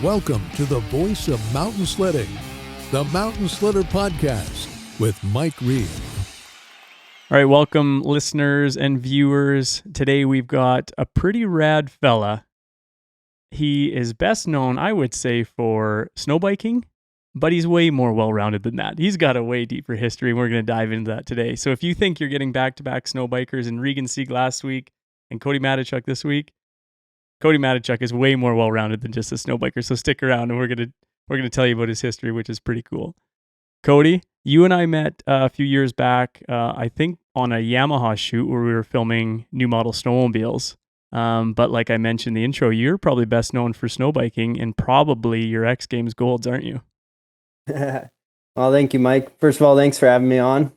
Welcome to the voice of mountain sledding, the Mountain Sledder Podcast with Mike Reed. All right, welcome listeners and viewers. Today we've got a pretty rad fella. He is best known, I would say, for snowbiking, but he's way more well-rounded than that. He's got a way deeper history, and we're going to dive into that today. So if you think you're getting back-to-back snowbikers in Regan Sieg last week and Cody Matechuk this week, Cody Matechuk is way more well-rounded than just a snowbiker. So stick around, and we're gonna tell you about his history, which is pretty cool. Cody, you and I met a few years back, I think on a Yamaha shoot where we were filming new model snowmobiles. But like I mentioned in the intro, you're probably best known for snowbiking and probably your X Games golds, aren't you? Well, thank you, Mike. First of all, thanks for having me on.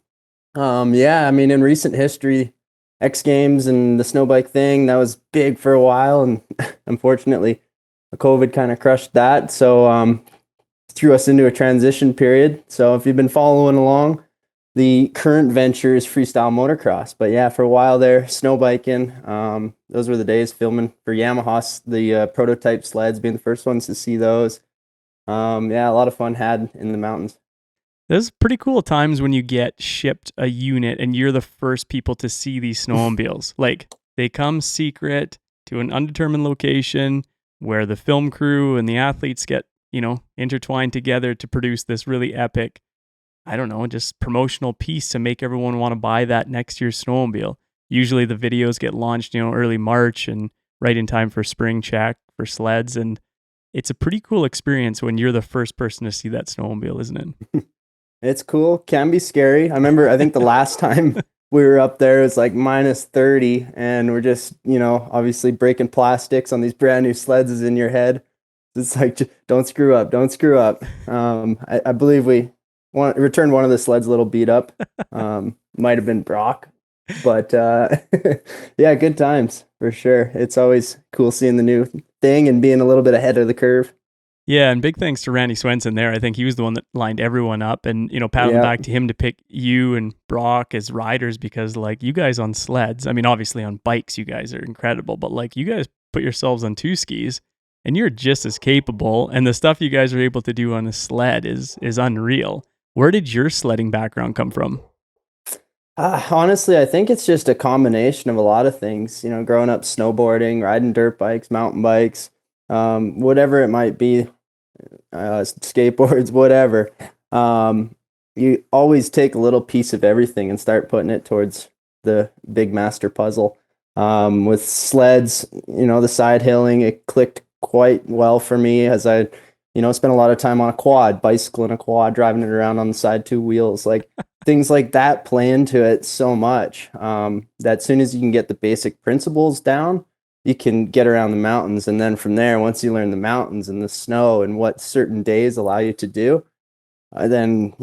In recent history, X Games and the snowbike thing, that was big for a while, and unfortunately, COVID kind of crushed that, so threw us into a transition period. So if you've been following along, the current venture is freestyle motocross. But yeah, for a while there, snowbiking, those were the days filming for Yamaha, the prototype sleds, being the first ones to see those. A lot of fun had in the mountains. There's pretty cool times when you get shipped a unit and you're the first people to see these snowmobiles. Like, they come secret to an undetermined location where the film crew and the athletes get, intertwined together to produce this really epic, just promotional piece to make everyone want to buy that next year's snowmobile. Usually the videos get launched, early March and right in time for spring check for sleds. And it's a pretty cool experience when you're the first person to see that snowmobile, isn't it? It's cool. Can be scary. I think the last time we were up there, it was like minus 30 and we're just, obviously breaking plastics on these brand new sleds is in your head. It's like, don't screw up. I believe we returned one of the sleds a little beat up. Might have been Brock, but yeah, good times for sure. It's always cool seeing the new thing and being a little bit ahead of the curve. Yeah, and big thanks to Randy Swenson there. I think he was the one that lined everyone up, and paddling back to him to pick you and Brock as riders, because you guys on sleds, obviously on bikes you guys are incredible, but you guys put yourselves on two skis and you're just as capable, and the stuff you guys are able to do on a sled is unreal. Where did your sledding background come from? Honestly, I think it's just a combination of a lot of things. Growing up snowboarding, riding dirt bikes, mountain bikes, whatever it might be. Skateboards, whatever. You always take a little piece of everything and start putting it towards the big master puzzle. With sleds, the side hilling, it clicked quite well for me as I, spent a lot of time on a quad, bicycling a quad, driving it around on the side two wheels, things like that play into it so much. That as soon as you can get the basic principles down, you can get around the mountains. And then from there, once you learn the mountains and the snow and what certain days allow you to do, then,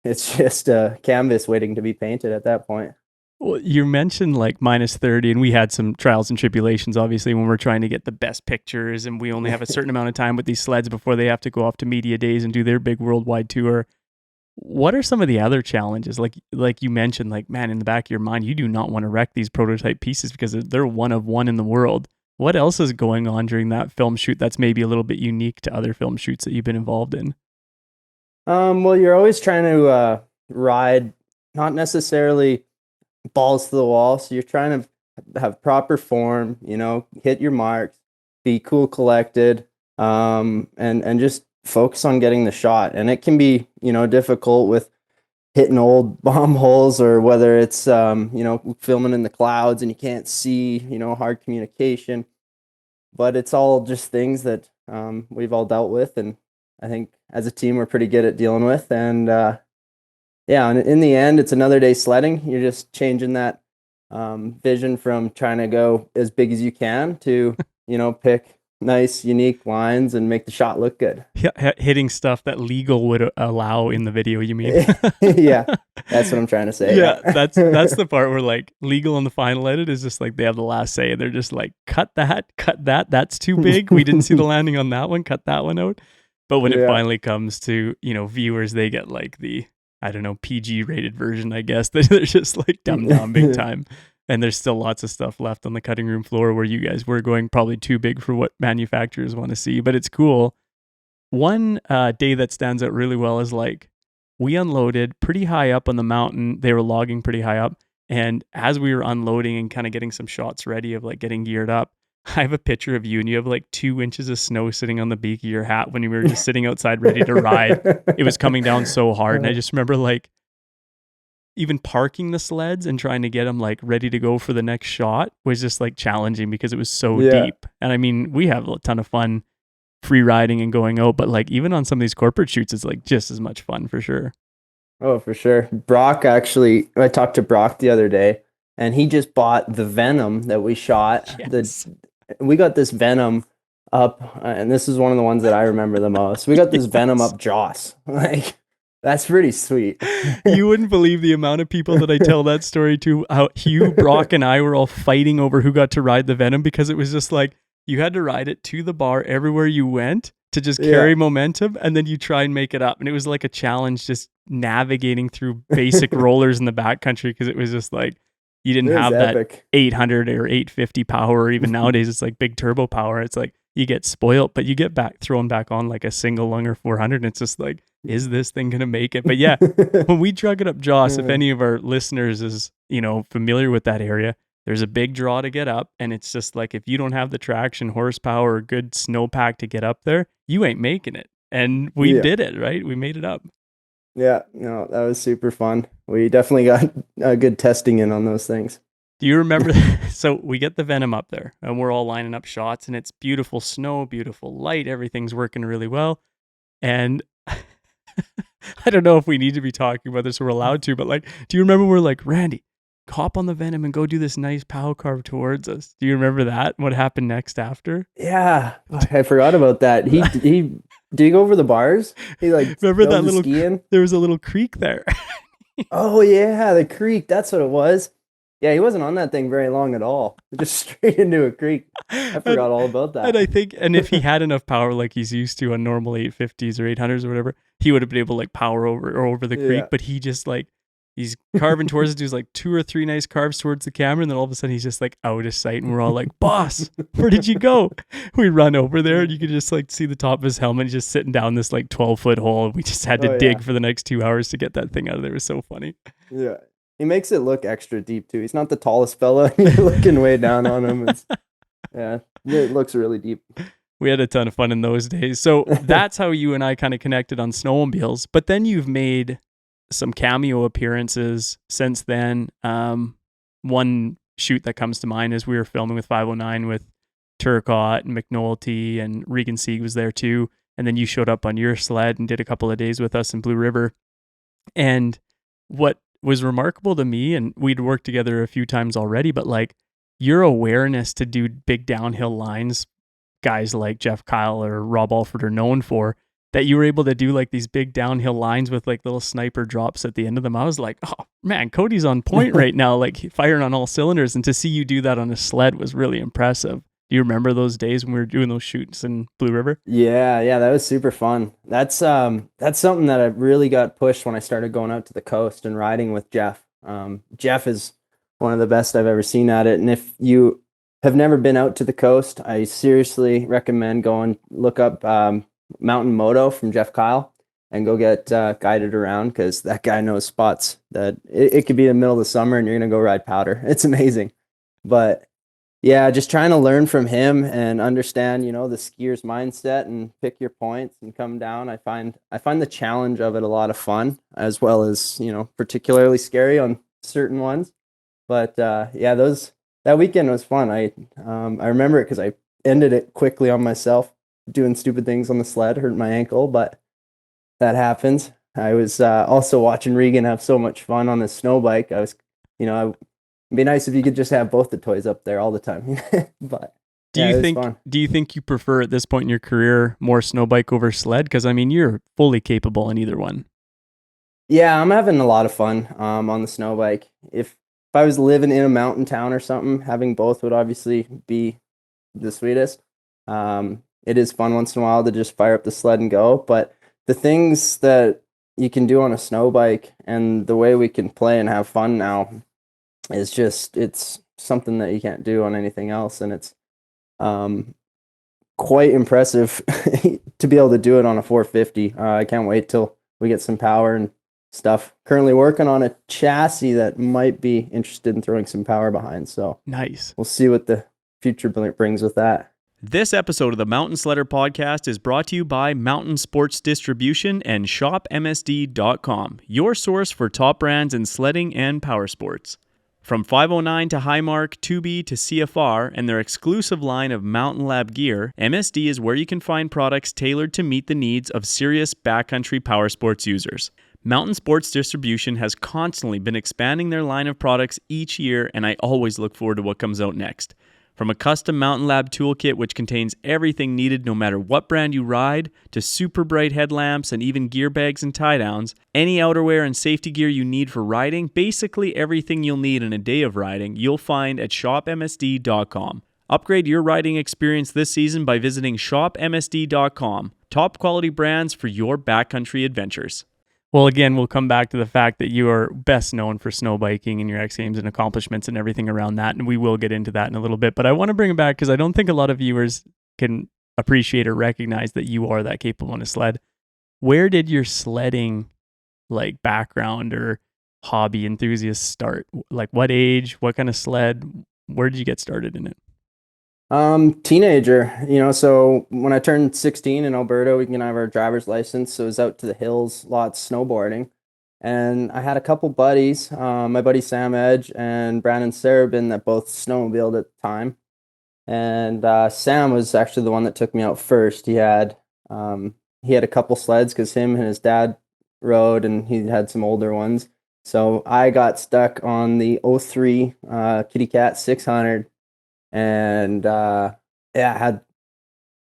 it's just a canvas waiting to be painted at that point. Well, you mentioned minus 30, and we had some trials and tribulations, obviously, when we're trying to get the best pictures, and we only have a certain amount of time with these sleds before they have to go off to media days and do their big worldwide tour. What are some of the other challenges? Like you mentioned, in the back of your mind, you do not want to wreck these prototype pieces because they're one of one in the world. What else is going on during that film shoot that's maybe a little bit unique to other film shoots that you've been involved in? Well, you're always trying to ride, not necessarily balls to the wall. So you're trying to have proper form, hit your marks, be cool, collected, and just focus on getting the shot. And it can be, difficult with hitting old bomb holes, or whether it's, filming in the clouds and you can't see, hard communication. But it's all just things that we've all dealt with. And I think as a team, we're pretty good at dealing with. And and in the end, it's another day sledding. You're just changing that vision from trying to go as big as you can to, pick nice, unique lines and make the shot look good. Yeah, hitting stuff that legal would allow in the video, you mean? Yeah, that's what I'm trying to say. Yeah, that's the part where legal on the final edit is just they have the last say. They're just cut that, that's too big. We didn't see the landing on that one, cut that one out. But when it finally comes to, viewers, they get the, PG rated version, I guess. They're just dumbed down big time. And there's still lots of stuff left on the cutting room floor where you guys were going probably too big for what manufacturers want to see, but it's cool. One day that stands out really well is like we unloaded pretty high up on the mountain. They were logging pretty high up. And as we were unloading and kind of getting some shots ready of like getting geared up, I have a picture of you and you have like 2 inches of snow sitting on the beak of your hat when we were just sitting outside ready to ride. It was coming down so hard. And I just remember like even parking the sleds and trying to get them like ready to go for the next shot was just like challenging because it was so deep. And I mean, we have a ton of fun free riding and going out, but like even on some of these corporate shoots, it's like just as much fun for sure. Oh, for sure. Brock, actually, I talked to Brock the other day and he just bought the Venom that we shot. Yes. We got this Venom up, and this is one of the ones that I remember the most. We got this Venom up Joss. Like, that's pretty sweet. You wouldn't believe the amount of people that I tell that story to. How Hugh, Brock, and I were all fighting over who got to ride the Venom because it was just like you had to ride it to the bar everywhere you went to just carry momentum, and then you try and make it up. And it was like a challenge just navigating through basic rollers in the backcountry because it was just like you didn't have epic. That 800 or 850 power, or even nowadays it's like big turbo power. It's like you get spoiled, but you get thrown back on like a single lunger 400 and it's just like, is this thing going to make it? But yeah, when we drug it up Joss, if any of our listeners is, familiar with that area, there's a big draw to get up. And it's just like, if you don't have the traction, horsepower, or good snowpack to get up there, you ain't making it. And we did it, right? We made it up. Yeah, no, that was super fun. We definitely got a good testing in on those things. Do you remember? So we get the Venom up there and we're all lining up shots and it's beautiful snow, beautiful light. Everything's working really well. And I don't know if we need to be talking about this or we're allowed to, but like, do you remember we're like, Randy, hop on the Venom and go do this nice pow carve towards us. Do you remember that? What happened next after? Yeah, I forgot about that. He dig over the bars. He like remember that little there was a little creek there. Oh yeah, the creek. That's what it was. Yeah, he wasn't on that thing very long at all. Just straight into a creek. I forgot all about that. And I think, and if he had enough power like he's used to on normal 850s or 800s or whatever, he would have been able to like power over the creek. But he just like, he's carving towards us, does like 2 or 3 nice carves towards the camera, and then all of a sudden he's just like out of sight, and we're all like, "Boss, where did you go?" We run over there, and you could just like see the top of his helmet. He's just sitting down this like 12-foot hole. We just had to dig for the next 2 hours to get that thing out of there. It was so funny. Yeah, he makes it look extra deep too. He's not the tallest fella. You're looking way down on him. Yeah, it looks really deep. We had a ton of fun in those days. So that's how you and I kind of connected on snowmobiles. But then you've made some cameo appearances since then. One shoot that comes to mind is we were filming with 509 with Turcotte and McNulty, and Regan Sieg was there too. And then you showed up on your sled and did a couple of days with us in Blue River. And what was remarkable to me, and we'd worked together a few times already, but like your awareness to do big downhill lines, guys like Jeff Kyle or Rob Alford are known for, that you were able to do like these big downhill lines with like little sniper drops at the end of them. I was like, oh man, Cody's on point right now, like firing on all cylinders. And to see you do that on a sled was really impressive. Do you remember those days when we were doing those shoots in Blue River? Yeah, that was super fun. That's something that I really got pushed when I started going out to the coast and riding with Jeff. Jeff is one of the best I've ever seen at it. And if you have never been out to the coast, I seriously recommend going look up Mountain Moto from Jeff Kyle and go get guided around, because that guy knows spots that it could be in the middle of the summer and you're going to go ride powder. It's amazing. But yeah, just trying to learn from him and understand, the skier's mindset and pick your points and come down. I find the challenge of it a lot of fun, as well as, particularly scary on certain ones. But that weekend was fun. I remember it because I ended it quickly on myself, doing stupid things on the sled, hurt my ankle, but that happens. I was also watching Regan have so much fun on his snow bike. I was, it'd be nice if you could just have both the toys up there all the time. But do you think you prefer at this point in your career more snow bike over sled? Because I mean, you're fully capable in either one. Yeah, I'm having a lot of fun on the snow bike. If I was living in a mountain town or something, having both would obviously be the sweetest. It is fun once in a while to just fire up the sled and go. But the things that you can do on a snow bike and the way we can play and have fun now, it's something that you can't do on anything else, and it's quite impressive to be able to do it on a 450. I can't wait till we get some power and stuff. Currently working on a chassis that might be interested in throwing some power behind. So Nice. we'll see what the future brings with that. This episode of the Mountain Sledder Podcast is brought to you by Mountain Sports Distribution and ShopMSD.com, your source for top brands in sledding and powersports. From 509 to Highmark, Tobe to CFR, and their exclusive line of Mountain Lab gear, MSD is where you can find products tailored to meet the needs of serious backcountry powersports users. Mountain Sports Distribution has constantly been expanding their line of products each year, and I always look forward to what comes out next. From a custom Mountain Lab toolkit which contains everything needed no matter what brand you ride, to super bright headlamps and even gear bags and tie downs, any outerwear and safety gear you need for riding, basically everything you'll need in a day of riding, you'll find at shopmsd.com. Upgrade your riding experience this season by visiting shopmsd.com. Top quality brands for your backcountry adventures. Well, again, we'll come back to the fact that you are best known for snowbiking and your X Games and accomplishments and everything around that, and we will get into that in a little bit. But I want to bring it back because I don't think a lot of viewers can appreciate or recognize that you are that capable on a sled. Where did your sledding background or hobby enthusiast start? Like what age, what kind of sled? Where did you get started in it? Teenager, so when I turned 16 in Alberta, we can have our driver's license. So it was out to the hills, lots snowboarding. And I had a couple buddies, my buddy Sam Edge and Brandon Sarabin, that both snowmobiled at the time. And Sam was actually the one that took me out first. He had a couple sleds because him and his dad rode, and he had some older ones. So I got stuck on the 03 Kitty Cat 600. And I had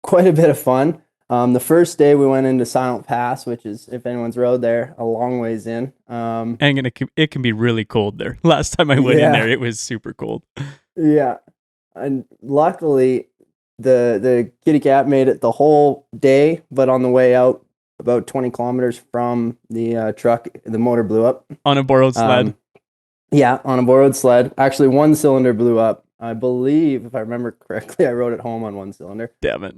quite a bit of fun. The first day we went into Silent Pass, which is, if anyone's rode there, a long ways in. And it can be really cold there. Last time I went in there, it was super cold. Yeah. And luckily, the Kitty Cat made it the whole day, but on the way out, about 20 kilometers from the truck, the motor blew up. On a borrowed sled? Yeah, on a borrowed sled. Actually, one cylinder blew up. I believe, if I remember correctly, I rode it home on one cylinder. Damn it.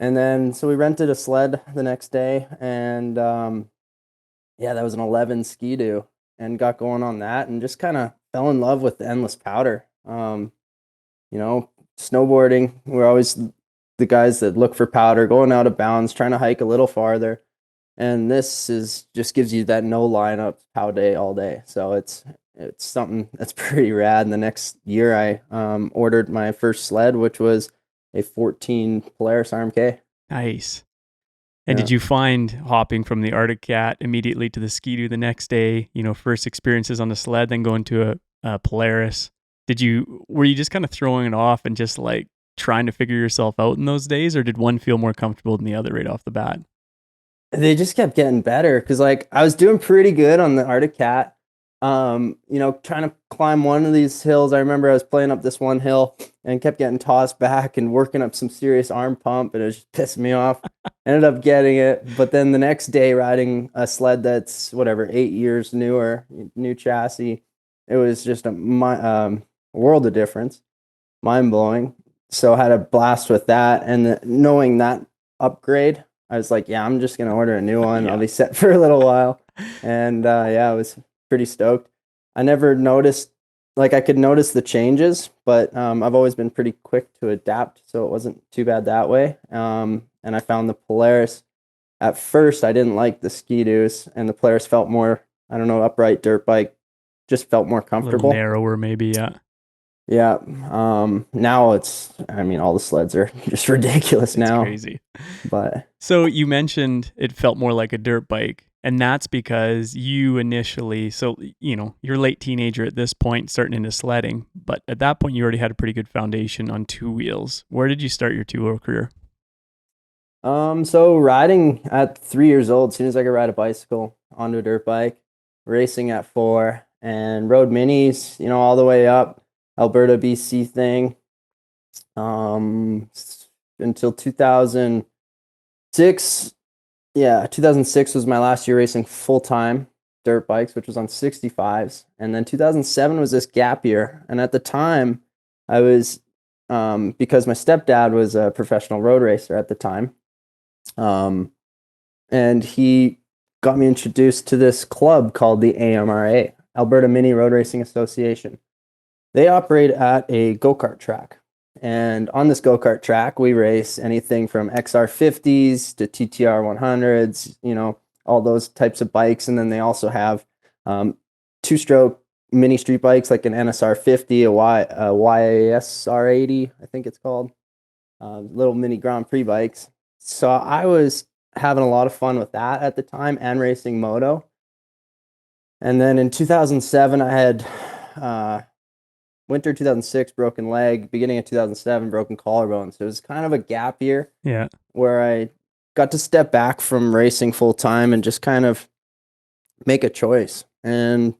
And then, so we rented a sled the next day, and that was an 11 Ski-Doo, and got going on that, and just kind of fell in love with the endless powder. Snowboarding, we're always the guys that look for powder, going out of bounds, trying to hike a little farther. And this just gives you that no lineup pow day all day. So it's something that's pretty rad. And the next year I ordered my first sled, which was a 14 Polaris RMK. Nice. And did you find hopping from the Arctic Cat immediately to the Ski-Doo the next day, first experiences on the sled, then going to a Polaris? Were you just kind of throwing it off and just trying to figure yourself out in those days, or did one feel more comfortable than the other right off the bat? They just kept getting better because I was doing pretty good on the Arctic Cat. Trying to climb one of these hills. I remember I was playing up this one hill and kept getting tossed back and working up some serious arm pump, and it was just pissing me off. Ended up getting it, but then the next day riding a sled that's 8 years newer, new chassis, it was just a world of difference, mind blowing. So I had a blast with that, and knowing that upgrade, I was like, yeah, I'm just gonna order a new one. I'll be set for a little while, and I was pretty stoked. I never noticed, I could notice the changes, but I've always been pretty quick to adapt, so it wasn't too bad that way. And I found the Polaris. At first, I didn't like the Ski-Doos, and the Polaris felt more, upright dirt bike, just felt more comfortable. A little narrower, maybe, yeah. Yeah. Now it's, all the sleds are just ridiculous now. It's crazy. But so you mentioned it felt more like a dirt bike, and that's because you initially, you're a late teenager at this point, starting into sledding, but at that point you already had a pretty good foundation on two wheels. Where did you start your two-wheel career? So riding at 3 years old, as soon as I could ride a bicycle onto a dirt bike, racing at 4, and rode minis, all the way up Alberta, BC thing, until 2006. 2006 was my last year racing full time dirt bikes, which was on 65s. And then 2007 was this gap year. And at the time, I was, because my stepdad was a professional road racer at the time, and he got me introduced to this club called the AMRA, Alberta Mini Road Racing Association. They operate at a go-kart track. And on this go-kart track, we race anything from XR50s to TTR 100s, you know, all those types of bikes. And then they also have two-stroke mini street bikes like an NSR 50, a YASR 80, I think it's called, little mini Grand Prix bikes. So I was having a lot of fun with that at the time and racing moto. And then in 2007, I had winter 2006 broken leg, beginning of 2007 broken collarbone. So it was kind of a gap year. Yeah. Where I got to step back from racing full time and just kind of make a choice, and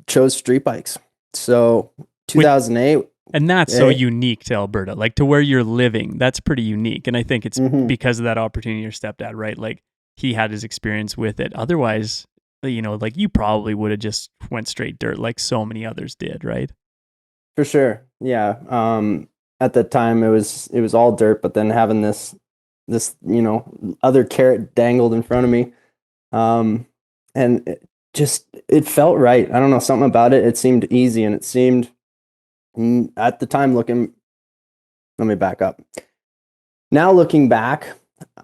chose street bikes. So 2008. And that's so unique to Alberta, like to where you're living. That's pretty unique. And I think it's because of that opportunity, your stepdad, right? Like he had his experience with it. Otherwise, you know, like you probably would have just went straight dirt like so many others did, right? For sure. Yeah. At the time it was all dirt, but then having this, you know, other carrot dangled in front of me. And it felt right. I don't know, something about it. It seemed easy, and it seemed at the time let me back up. Now looking back,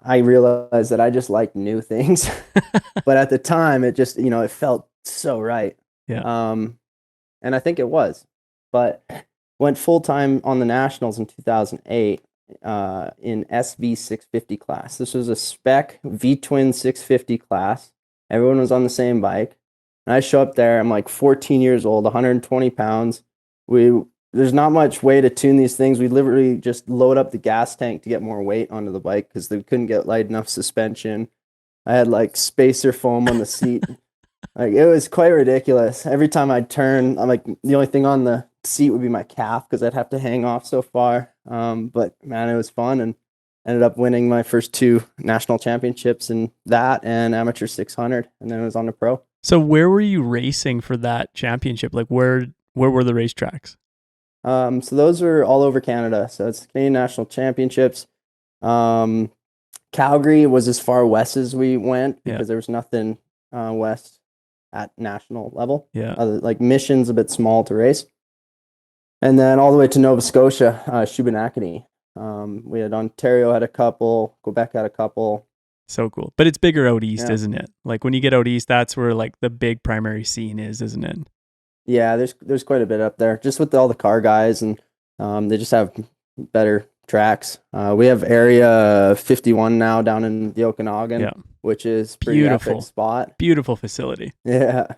I realized that I just like new things, but at the time it just, you know, it felt so right. Yeah. And I think it was, but went full time on the nationals in 2008 in SV 650 class. This was a spec V-twin 650 class. Everyone was on the same bike. And I show up there, I'm like 14 years old, 120 pounds. There's not much way to tune these things. We literally just load up the gas tank to get more weight onto the bike because they couldn't get light enough suspension. I had like spacer foam on the seat. Like it was quite ridiculous. Every time I'd turn, I'm like, the only thing on the seat would be my calf because I'd have to hang off so far. But man, it was fun, and ended up winning my first 2 national championships in that and amateur 600, and then it was on the pro. So where were you racing for that championship? Like where were the racetracks? So those are all over Canada. So it's Canadian National Championships. Calgary was as far west as we went because there was nothing west at national level. Yeah. Like Mission's a bit small to race. And then all the way to Nova Scotia, Shubenacadie. We had Ontario had a couple, Quebec had a couple. So cool. But it's bigger out east, isn't it? Like when you get out east, that's where like the big primary scene is, isn't it? Yeah, there's quite a bit up there, just with all the car guys, and they just have better tracks. We have Area 51 now down in the Okanagan, which is pretty epic spot. Beautiful facility. Yeah.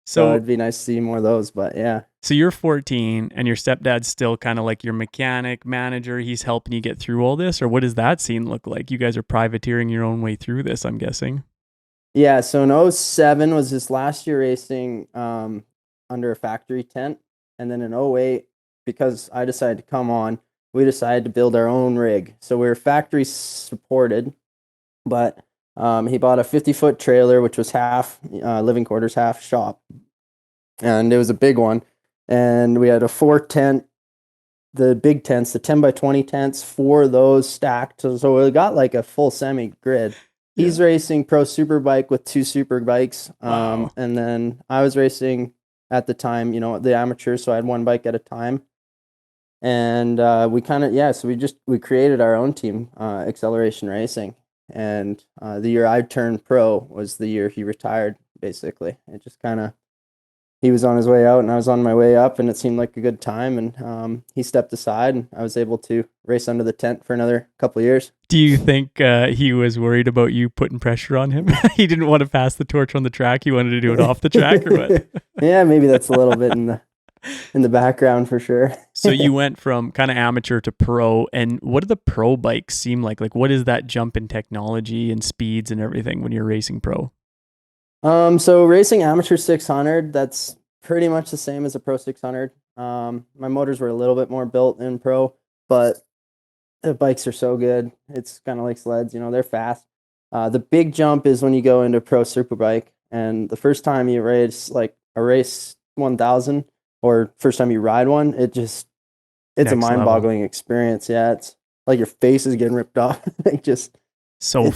So it'd be nice to see more of those, but yeah. So you're 14 and your stepdad's still kind of like your mechanic manager. He's helping you get through all this, or what does that scene look like? You guys are privateering your own way through this, I'm guessing. Yeah. So in 2007 was his last year racing, under a factory tent. And then in 2008, because I decided to come on, we decided to build our own rig. So we were factory supported, but he bought a 50-foot trailer, which was half living quarters, half shop. And it was a big one. And we had a 4-tent, the big tents, the 10 by 20 tents, 4 of those stacked. So we got like a full semi grid. He's racing pro superbike with 2 super bikes. Wow. And then I was racing at the time, you know, the amateur. So I had 1 bike at a time. And we kind of, so we created our own team, Acceleration Racing. And the year I turned pro was the year he retired, basically. It just kind of, he was on his way out and I was on my way up, and it seemed like a good time. And he stepped aside, and I was able to race under the tent for another couple of years. Do you think he was worried about you putting pressure on him? He didn't want to pass the torch on the track. He wanted to do it off the track, or what? Yeah, maybe that's a little bit in the background for sure. So you went from kind of amateur to pro, and what do the pro bikes seem like? Like, what is that jump in technology and speeds and everything when you're racing pro? So racing amateur 600, that's pretty much the same as a pro 600. My motors were a little bit more built in pro, but the bikes are so good. It's kind of like sleds, you know, they're fast. The big jump is when you go into pro superbike, and the first time you race like a race 1000 or first time you ride one, it's Next a mind-boggling experience. Yeah, it's like your face is getting ripped off. It's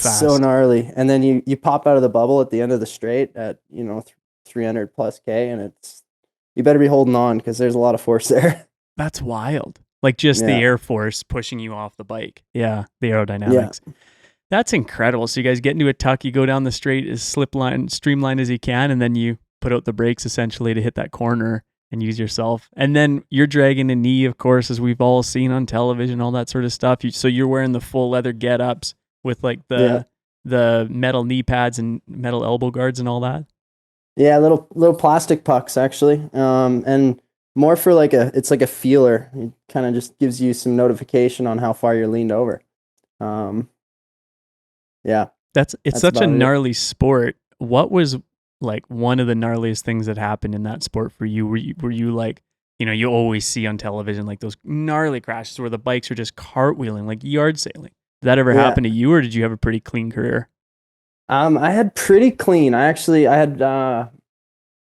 fast. so gnarly. And then you pop out of the bubble at the end of the straight at 300 plus K, and you better be holding on because there's a lot of force there. That's wild. Like just the air force pushing you off the bike. Yeah, the aerodynamics. Yeah. That's incredible. So you guys get into a tuck, you go down the straight as streamlined as you can, and then you put out the brakes essentially to hit that corner and use yourself. And then you're dragging a knee, of course, as we've all seen on television, all that sort of stuff. So you're wearing the full leather get-ups with like the metal knee pads and metal elbow guards and all that. Yeah, little plastic pucks actually, and more for it's like a feeler. It kind of just gives you some notification on how far you're leaned over. Yeah, that's such a gnarly sport. What was like one of the gnarliest things that happened in that sport for you? Were you like, you always see on television like those gnarly crashes where the bikes are just cartwheeling, like yard sailing. Did that ever happen to you, or did you have a pretty clean career? I had pretty clean. I had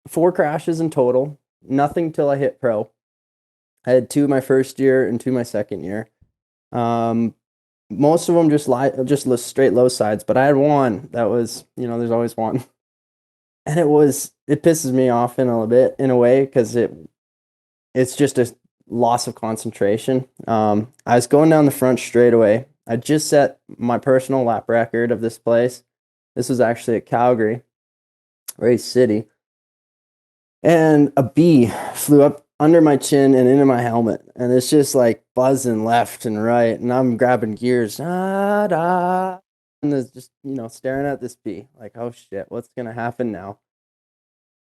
4 crashes in total. Nothing till I hit pro. I had 2 my first year and 2 my second year. Most of them just straight low sides, but I had one that was, there's always one. And it pisses me off in a way, because it's just a loss of concentration. I was going down the front straightaway. I just set my personal lap record of this place. This was actually at Calgary, Race City. And a bee flew up under my chin and into my helmet. And it's just like buzzing left and right. And I'm grabbing gears. And there's just, staring at this bee. Like, oh shit, what's going to happen now?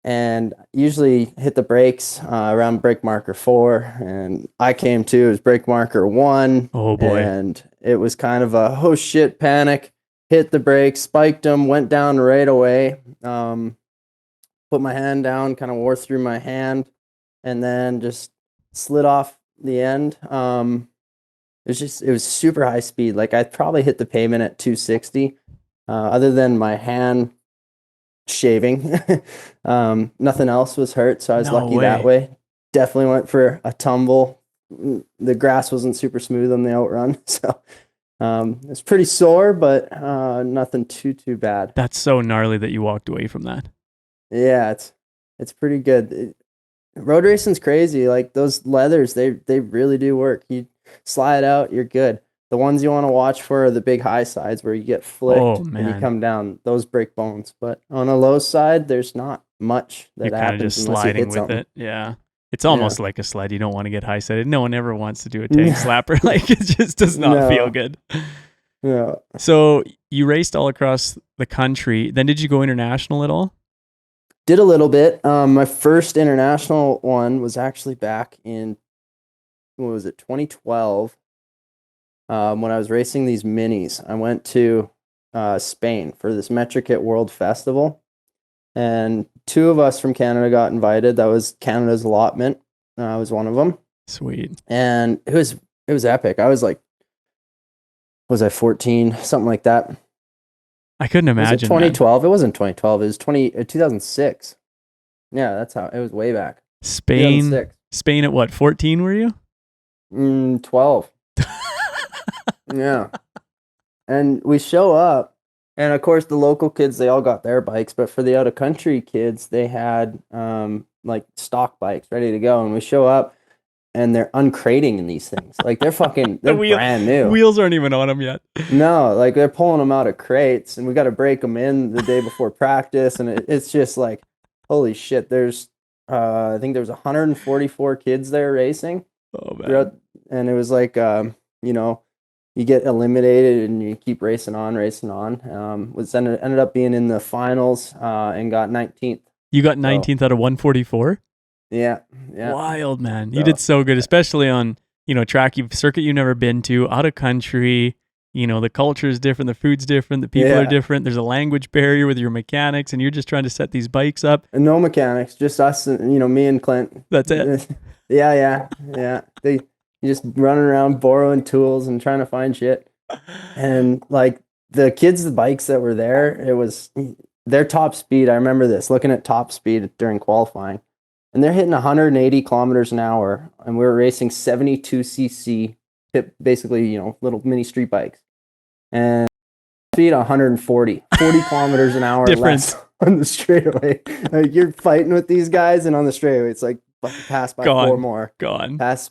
And usually hit the brakes around brake marker 4. And I came to, it was brake marker 1. Oh boy. And it was kind of a, oh shit, panic. Hit the brakes, spiked them, went down right away. Put my hand down, kind of wore through my hand, and then just slid off the end. It was super high speed. Like I probably hit the pavement at 260. Other than my hand shaving, nothing else was hurt. So I was lucky that way. Definitely went for a tumble. The grass wasn't super smooth on the outrun, so it's pretty sore, but nothing too bad. That's so gnarly that you walked away from that. Yeah, it's pretty good. Road racing's crazy. Like those leathers, they really do work. You slide out, you're good. The ones you want to watch for are the big high sides where you get flicked and you come down. Those break bones. But on a low side, there's not much that happens. You're kind of just sliding with it. Yeah. It's almost like a sled. You don't want to get high sided. No one ever wants to do a tank slapper. Like it just does not feel good. Yeah. So you raced all across the country. Then did you go international at all? Did a little bit. My first international one was actually back in, 2012. When I was racing these minis, I went to Spain for this Metrokit World Festival, and 2 of us from Canada got invited. That was Canada's allotment. I was one of them. Sweet. And it was epic. I was like, was I 14? Something like that. I couldn't imagine. Was it 2012? It wasn't 2012. It was 2006. Yeah, that's how it was, way back. Spain at what, 14 were you? 12. Yeah. And we show up, and of course the local kids, they all got their bikes, but for the out of country kids, they had like stock bikes ready to go. And we show up, and they're uncrating in these things. Like they're brand new. Wheels aren't even on them yet. No, like they're pulling them out of crates, and we got to break them in the day before practice. And it's just like, holy shit. There's, I think there was 144 kids there racing. Oh man. And it was like, you get eliminated and you keep racing on. Ended up being in the finals and got 19th. You got 19th out of 144? Yeah. Wild, man. You did so good, especially on, circuit you've never been to, out of country. The culture is different, the food's different, the people are different. There's a language barrier with your mechanics, and you're just trying to set these bikes up. And no mechanics, just us and, me and Clint. That's it. Yeah. You just running around borrowing tools and trying to find shit. And like the kids, the bikes that were there, it was their top speed. I remember this, looking at top speed during qualifying, and they're hitting 180 kilometers an hour, and we were racing 72cc, basically, little mini street bikes, and speed 140, 40 kilometers an hour less on the straightaway. Like, you're fighting with these guys, and on the straightaway, it's like pass by four more. Pass,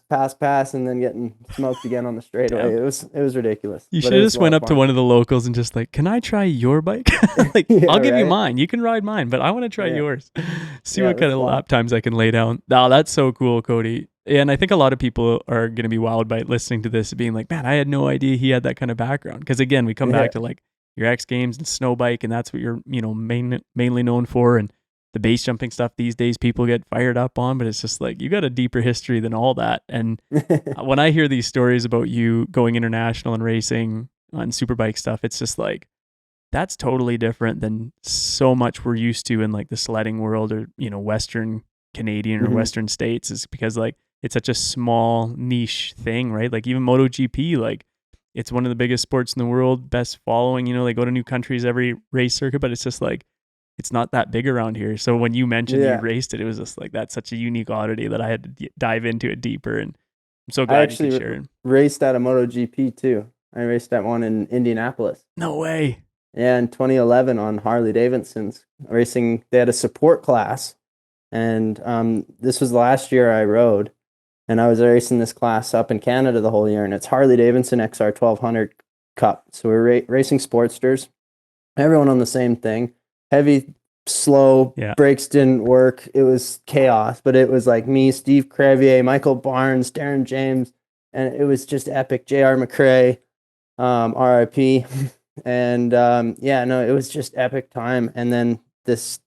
and then getting smoked again on the straightaway. Yeah. It was ridiculous. You should have just went up to one of the locals and just like, can I try your bike? Like, yeah, I'll give you mine. You can ride mine, but I want to try yours. See what kind of lap times I can lay down. Oh, that's so cool, Cody. And I think a lot of people are going to be wowed by listening to this, being like, man, I had no idea he had that kind of background. Because again, we come back to like your X Games and snow bike, and that's what you're, mainly known for. And the base jumping stuff these days, people get fired up on, but it's just like, you got a deeper history than all that. And when I hear these stories about you going international and racing on superbike stuff, it's just like, that's totally different than so much we're used to in like the sledding world, or, Western Canadian or Western States, is because like, it's such a small niche thing, right? Like even MotoGP, like it's one of the biggest sports in the world, best following, they go to new countries every race circuit, but it's just like, it's not that big around here. So when you mentioned you raced it, it was just like, that's such a unique oddity that I had to dive into it deeper. And I'm so glad you could share it. Raced at a MotoGP too. I raced at one in Indianapolis. No way. Yeah, in 2011 on Harley Davidson's racing. They had a support class, and this was the last year I rode, and I was racing this class up in Canada the whole year, and it's Harley Davidson XR 1200 Cup. So we're racing Sportsters, everyone on the same thing. Heavy, slow, brakes didn't work. It was chaos, but it was like me, Steve Crevier, Michael Barnes, Darren James, and it was just epic. J.R. McRae, RIP. And it was just epic time. And then this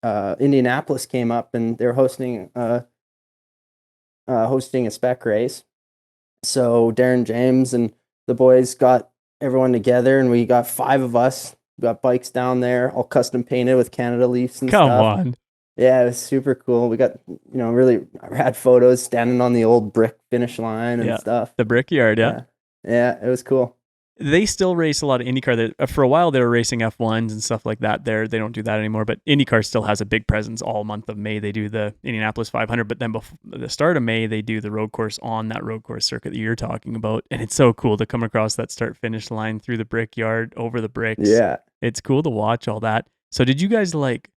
Indianapolis came up, and they were hosting a spec race. So Darren James and the boys got everyone together, and we got 5 of us. We got bikes down there, all custom painted with Canada Leafs and stuff. Come on. Yeah, it was super cool. We got, really rad photos standing on the old brick finish line and stuff. The Brickyard, yeah. Yeah, it was cool. They still race a lot of IndyCar. For a while, they were racing F1s and stuff like that there. They don't do that anymore, but IndyCar still has a big presence all month of May. They do the Indianapolis 500, but then before the start of May, they do the road course on that road course circuit that you're talking about. And it's so cool to come across that start-finish line through the Brickyard, over the bricks. Yeah. It's cool to watch all that. So did you guys like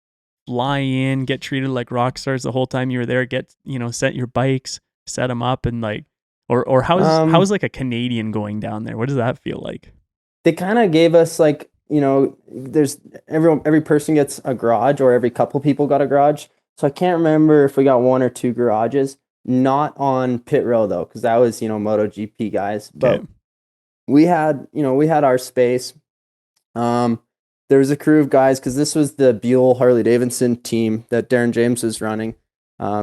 fly in, get treated like rock stars the whole time you were there, get, set your bikes, set them up, and like, or how's like a Canadian going down there? What does that feel like? They kind of gave us like, there's every person gets a garage, or every couple people got a garage. So I can't remember if we got 1 or 2 garages, not on pit row though, because that was, MotoGP guys. But we had our space. There was a crew of guys, because this was the Buell Harley Davidson team that Darren James was running.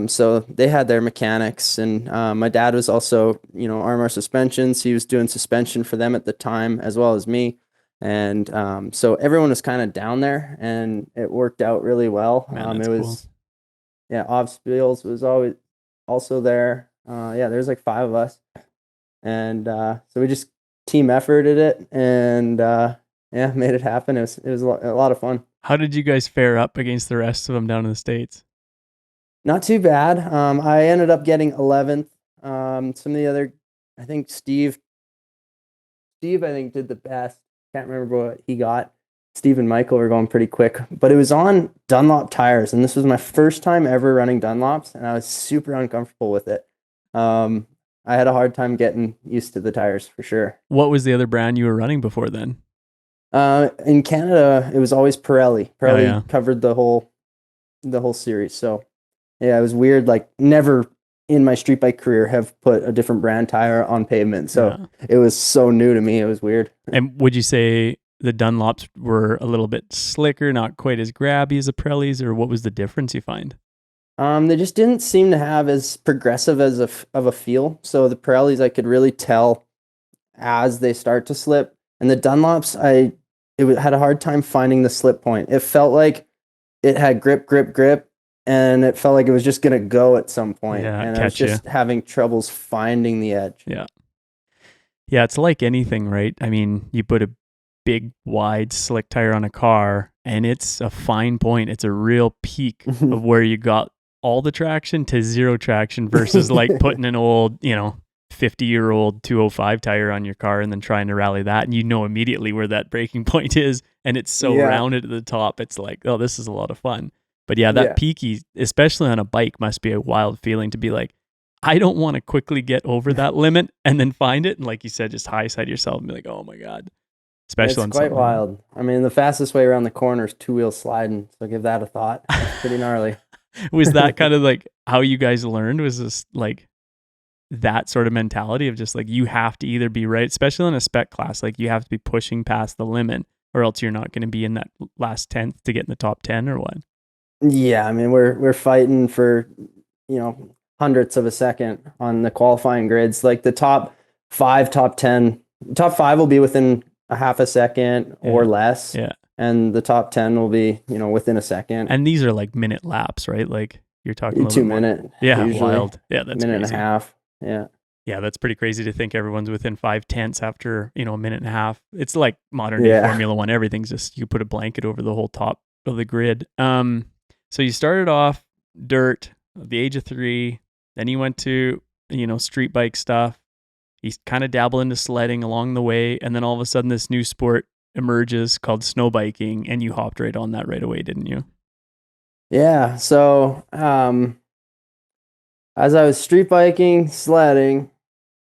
So they had their mechanics, and my dad was also, RMR Suspensions. He was doing suspension for them at the time, as well as me. And so everyone was kind of down there, and it worked out really well. Man, it was, cool. Obspiels was always also there. There's like 5 of us. And so we just team efforted it, and made it happen. It was a lot of fun. How did you guys fare up against the rest of them down in the States? Not too bad. I ended up getting 11th. Some of the other, I think Steve, I think did the best. Can't remember what he got. Steve and Michael were going pretty quick, but it was on Dunlop tires, and this was my first time ever running Dunlops, and I was super uncomfortable with it. I had a hard time getting used to the tires for sure. What was the other brand you were running before then? In Canada, it was always Pirelli. Pirelli covered the whole series, so. Yeah, it was weird. Like, never in my street bike career have put a different brand tire on pavement. So it was so new to me. It was weird. And would you say the Dunlops were a little bit slicker, not quite as grabby as the Pirellis, or what was the difference you find? They just didn't seem to have as progressive of a feel. So the Pirellis, I could really tell as they start to slip. And the Dunlops, had a hard time finding the slip point. It felt like it had grip. And it felt like it was just going to go at some point. And I was just having troubles finding the edge. Yeah. Yeah, it's like anything, right? I mean, you put a big, wide, slick tire on a car, and it's a fine point. It's a real peak of where you got all the traction to zero traction versus like putting an old, 50-year-old 205 tire on your car and then trying to rally that. And you know immediately where that breaking point is. And it's so rounded at the top. It's like, oh, this is a lot of fun. But yeah, that peaky, especially on a bike, must be a wild feeling to be like, I don't want to quickly get over that limit and then find it. And like you said, just high side yourself and be like, oh my God. Especially it's quite wild. I mean, the fastest way around the corner is 2-wheel sliding. So give that a thought. It's pretty gnarly. Was that kind of like how you guys learned? Was this like that sort of mentality of just like, you have to either be right, especially in a spec class, like you have to be pushing past the limit or else you're not going to be in that last 10th to get in the top 10 or what? Yeah. I mean, we're fighting for, hundredths of a second on the qualifying grids. Like the top 5, top 10, top 5 will be within a half a second or less. Yeah. And the top 10 will be, within a second. And these are like minute laps, right? Like you're talking 2 minute. Yeah, usually. wild. Yeah, that's minute crazy. and a half. Yeah. Yeah, that's pretty crazy to think everyone's within 5/10 after, a minute and a half. It's like modern day Formula One. Everything's just, you put a blanket over the whole top of the grid. So you started off dirt at the age of 3, then you went to, street bike stuff. You kind of dabble into sledding along the way. And then all of a sudden this new sport emerges called snowbiking, and you hopped right on that right away, didn't you? Yeah. So, as I was street biking, sledding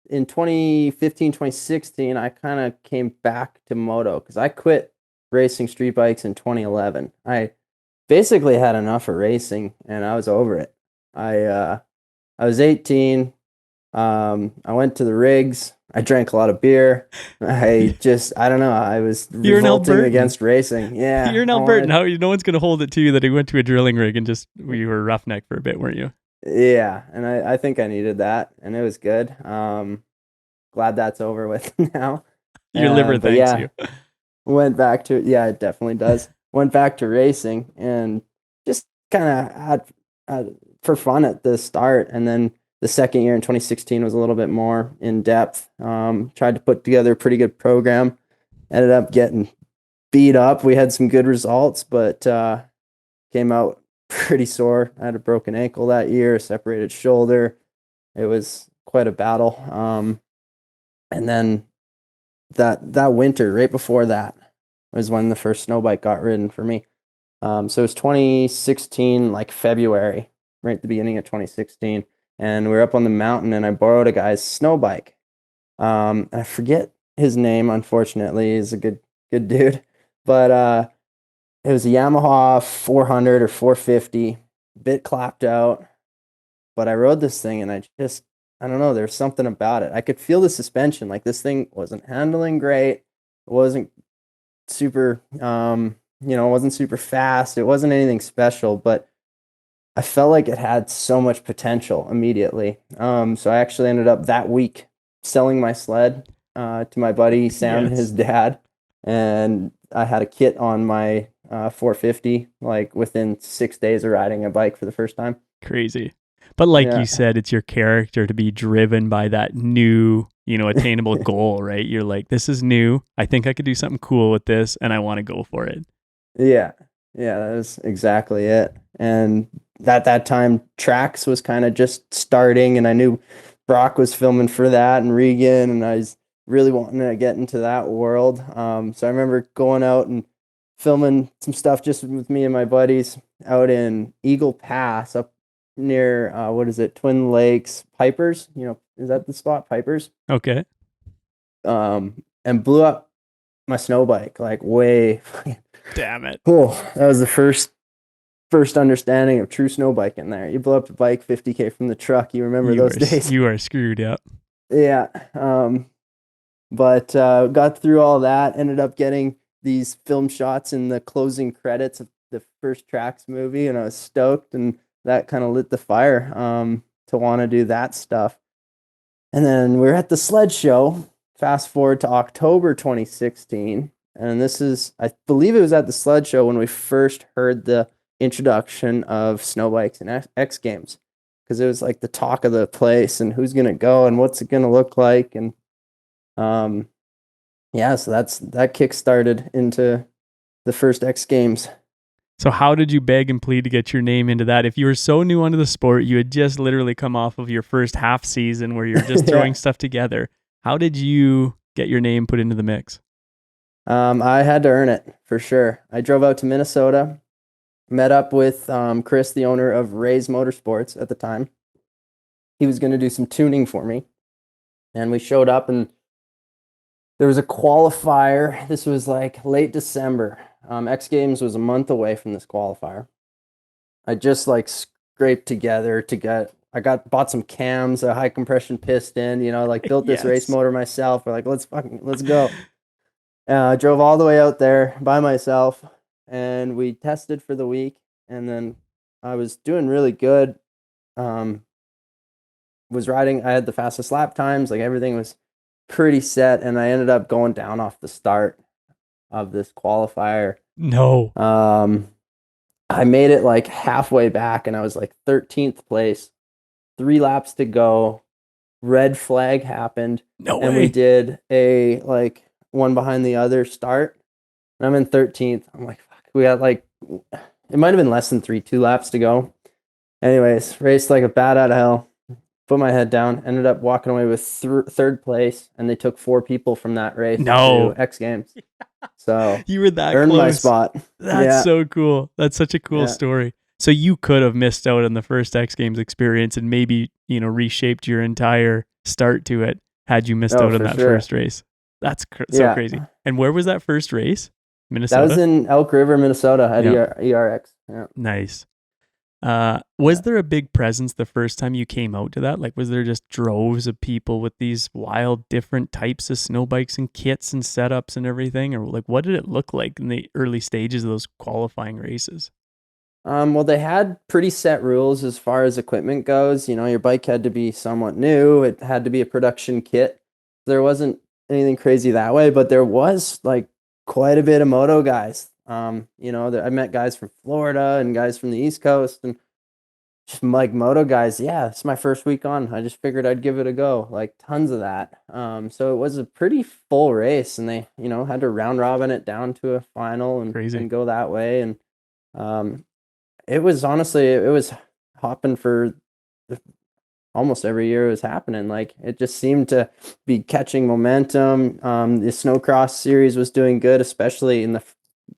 in 2015, 2016, I kind of came back to moto because I quit racing street bikes in 2011. I basically had enough of racing and I was over it. I was 18. I went to the rigs. I drank a lot of beer. I don't know. I was revolting against racing. Yeah. You're in Alberta. No one's going to hold it to you that he went to a drilling rig and just, you were a roughneck for a bit, weren't you? Yeah. And I think I needed that and it was good. Glad that's over with now. Your liver thanks you. Went back to, it definitely does. Went back to racing and just kind of had for fun at the start. And then the second year in 2016 was a little bit more in depth. Tried to put together a pretty good program. Ended up getting beat up. We had some good results, but came out pretty sore. I had a broken ankle that year, a separated shoulder. It was quite a battle. And then that winter, right before that, was when the first snow bike got ridden for me. So it was 2016, like February, right at the beginning of 2016. And we were up on the mountain and I borrowed a guy's snow bike. I forget his name, unfortunately. He's a good dude. But it was a Yamaha 400 or 450, bit clapped out. But I rode this thing and I don't know, there's something about it. I could feel the suspension. Like this thing wasn't handling great. It wasn't super, it wasn't super fast. It wasn't anything special, but I felt like it had so much potential immediately. So I actually ended up that week selling my sled to my buddy Sam and his dad. And I had a kit on my 450, like within 6 days of riding a bike for the first time. Crazy. But like you said, it's your character to be driven by that new, attainable goal, right? You're like, this is new. I think I could do something cool with this and I want to go for it. Yeah. Yeah, that was exactly it. And at that time, Trax was kind of just starting and I knew Brock was filming for that and Regan, and I was really wanting to get into that world. So I remember going out and filming some stuff just with me and my buddies out in Eagle Pass up near, Twin Lakes, Pipers, is that the spot, Pipers? Okay. And blew up my snow bike, like way. Damn it. Cool. That was the first understanding of true snow biking there. You blow up the bike 50K from the truck. You remember those days. You are screwed up. Yeah. But got through all that, ended up getting these film shots in the closing credits of the first Trax movie, and I was stoked, and that kind of lit the fire to want to do that stuff. And then we're at the sled show, fast forward to October 2016, and I believe it was at the sled show when we first heard the introduction of snow bikes and X Games, because it was like the talk of the place and who's going to go and what's it going to look like. And yeah, so that kick-started into the first X Games. So how did you beg and plead to get your name into that? If you were so new onto the sport, you had just literally come off of your first half season where you're just throwing stuff together. How did you get your name put into the mix? I had to earn it for sure. I drove out to Minnesota, met up with Chris, the owner of Ray's Motorsports at the time. He was going to do some tuning for me, and we showed up, and there was a qualifier. This was like late December. X Games was a month away from this qualifier. I just like scraped together bought some cams, a high compression piston, like built this race motor myself. We're like, let's go. I drove all the way out there by myself, and we tested for the week, and then I was doing really good. I had the fastest lap times, like everything was pretty set, and I ended up going down off the start of this qualifier. No. I made it like halfway back, and I was like 13th place, 3 laps to go. Red flag happened. No and way. We did a like one behind the other start, and I'm in 13th. I'm like, fuck, we got like, it might have been less than 2 laps to go. Anyways, raced like a bat out of hell. Put my head down, ended up walking away with third place, and they took 4 people from that race to X Games. So you were that earned close. my spot. That's so cool. That's such a cool story. So you could have missed out on the first X Games experience and maybe, reshaped your entire start to it had you missed out on that first race. That's so crazy. And where was that first race? Minnesota? That was in Elk River, Minnesota at ERX. Yeah. Nice. Was there a big presence the first time you came out to that? Like, was there just droves of people with these wild different types of snow bikes and kits and setups and everything? Or like, what did it look like in the early stages of those qualifying races? Well, they had pretty set rules as far as equipment goes. Your bike had to be somewhat new. It had to be a production kit. There wasn't anything crazy that way, but there was like quite a bit of moto guys. I met guys from Florida and guys from the East Coast, and just like moto guys. Yeah, it's my first week on. I just figured I'd give it a go. Like tons of that. So it was a pretty full race, and they, had to round robin it down to a final and go that way. And it was hopping for almost every year it was happening. Like it just seemed to be catching momentum. The snowcross series was doing good, especially in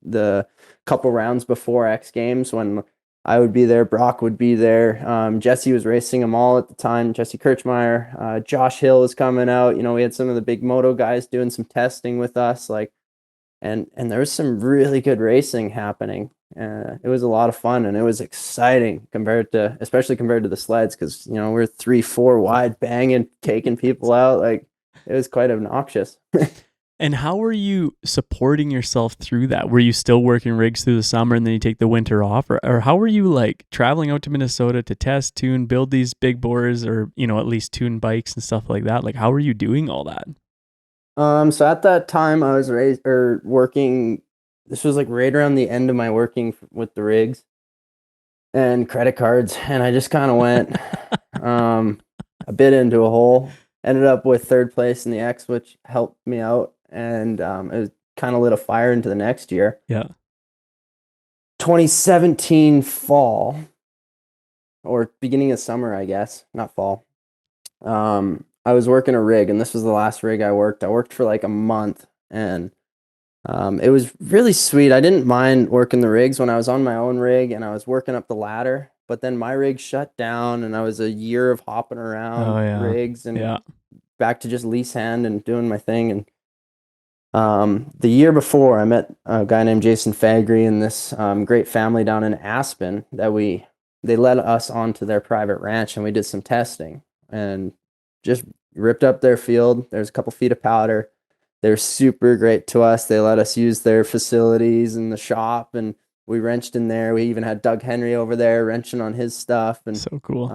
the couple rounds before X Games when I would be there, Brock would be there. Jesse was racing them all at the time. Jesse Kirchmeier, Josh Hill was coming out. We had some of the big moto guys doing some testing with us, and there was some really good racing happening. It was a lot of fun, and it was exciting especially compared to the sleds, because we're 3-4 wide, banging, taking people out. Like it was quite obnoxious. And how were you supporting yourself through that? Were you still working rigs through the summer and then you take the winter off? Or how were you like traveling out to Minnesota to test, tune, build these big bores, or, at least tune bikes and stuff like that? Like, how were you doing all that? So at that time I was working, this was like right around the end of my working with the rigs and credit cards. And I just kind of went a bit into a hole, ended up with third place in the X, which helped me out. And it kind of lit a fire into the next year. Yeah. 2017 fall or beginning of summer, I guess, not fall. I was working a rig, and this was the last rig I worked. I worked for like a month, and it was really sweet. I didn't mind working the rigs when I was on my own rig and I was working up the ladder, but then my rig shut down and I was a year of hopping around rigs and back to just lease hand and doing my thing. And the year before, I met a guy named Jason Fagry and this great family down in Aspen that they led us onto their private ranch, and we did some testing and just ripped up their field. There's a couple feet of powder. They're super great to us. They let us use their facilities and the shop, and we wrenched in there. We even had Doug Henry over there wrenching on his stuff. And so cool.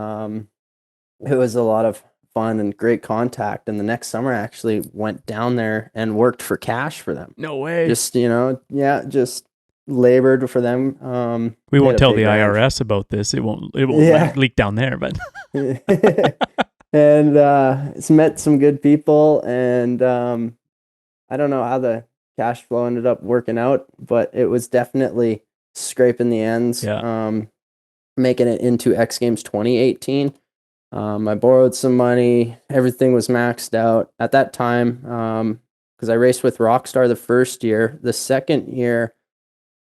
It was a lot of fun and great contact. And the next summer I actually went down there and worked for cash for them. No way. Just, just labored for them. We won't tell the IRS about this. It won't leak down there, but and it's met some good people, and I don't know how the cash flow ended up working out, but it was definitely scraping the ends. Yeah. Making it into X Games 2018. I borrowed some money. Everything was maxed out at that time. Because I raced with Rockstar the first year. The second year,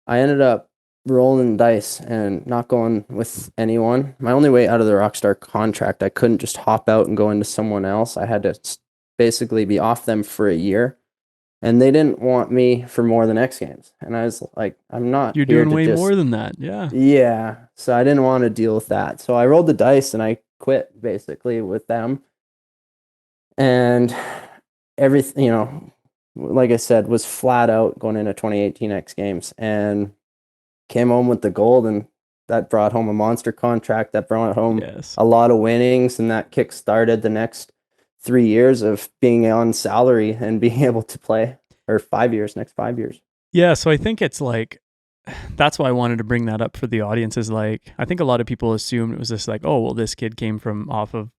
I ended up rolling dice and not going with anyone. My only way out of the Rockstar contract, I couldn't just hop out and go into someone else. I had to basically be off them for a year. And they didn't want me for more than X Games. And I was like, I'm not You're here doing to way just... more than that. Yeah. Yeah. So I didn't want to deal with that. So I rolled the dice and I quit basically with them. And everything, like I said, was flat out going into 2018 X Games, and came home with the gold, and that brought home a monster contract, that brought home a lot of winnings, and that kick started the next 3 years of being on salary and being able to play, or 5 years, next 5 years. Yeah. So I think it's like, that's why I wanted to bring that up for the audience, is like, I think a lot of people assume it was just like, oh, well, this kid came from off of,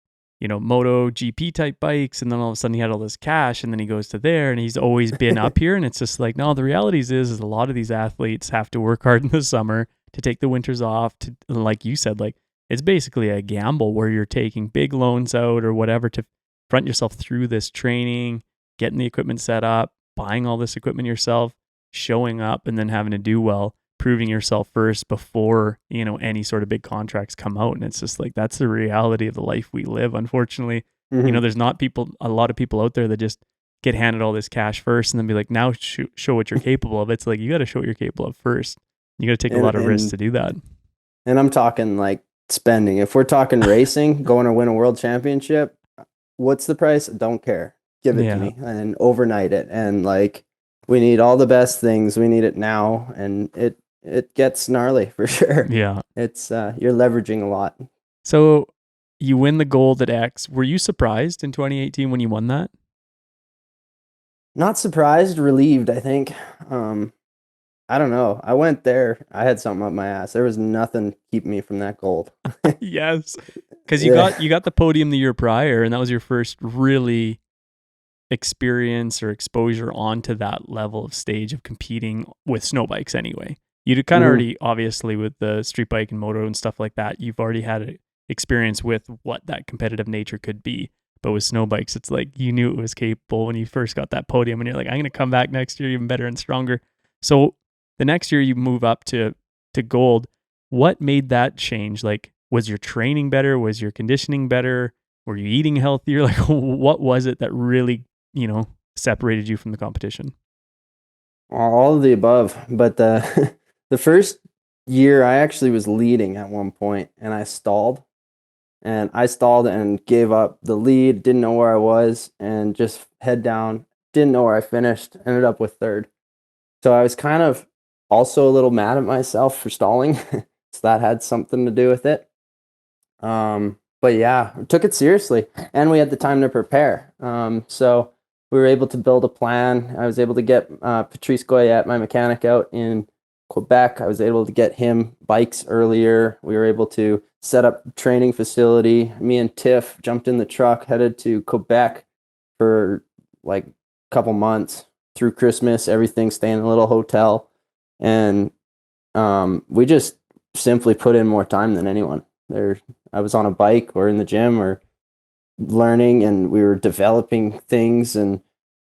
Moto GP type bikes. And then all of a sudden he had all this cash, and then he goes to there and he's always been up here. And it's just like, no, the reality is a lot of these athletes have to work hard in the summer to take the winters off to, like you said, like it's basically a gamble where you're taking big loans out or whatever to front yourself through this training, getting the equipment set up, buying all this equipment yourself, showing up, and then having to do well, proving yourself first before, any sort of big contracts come out. And it's just like, that's the reality of the life we live. Unfortunately, there's not a lot of people out there that just get handed all this cash first and then be like, now show what you're capable of. It's like, you got to show what you're capable of first. You got to take a lot of risks to do that. And I'm talking like spending. If we're talking racing, going to win a world championship, what's the price? Don't care. Give it to me and overnight it. And like, we need all the best things. We need it now. And it gets gnarly for sure. Yeah. It's, you're leveraging a lot. So you win the gold at X. Were you surprised in 2018 when you won that? Not surprised, relieved, I think. I don't know. I went there. I had something up my ass. There was nothing keeping me from that gold. Yes. Because you got the podium the year prior, and that was your first really experience or exposure onto that level of stage of competing with snow bikes anyway. You'd kind of already, obviously, with the street bike and moto and stuff like that, you've already had an experience with what that competitive nature could be. But with snow bikes, it's like you knew it was capable when you first got that podium, and you're like, I'm going to come back next year even better and stronger. So the next year you move up to gold. What made that change? Like, was your training better? Was your conditioning better? Were you eating healthier? Like, what was it that really, separated you from the competition? All of the above. But the first year I actually was leading at one point, and I stalled. And I stalled and gave up the lead, didn't know where I was, and just head down, didn't know where I finished, ended up with third. So I was kind of also a little mad at myself for stalling. So that had something to do with it. But yeah, we took it seriously, and we had the time to prepare. So we were able to build a plan. I was able to get Patrice Goyette, my mechanic, out in Quebec. I was able to get him bikes earlier. We were able to set up a training facility. Me and Tiff jumped in the truck, headed to Quebec for like a couple months through Christmas, everything, staying in a little hotel. And we just simply put in more time than anyone. I was on a bike or in the gym or learning, and we were developing things. And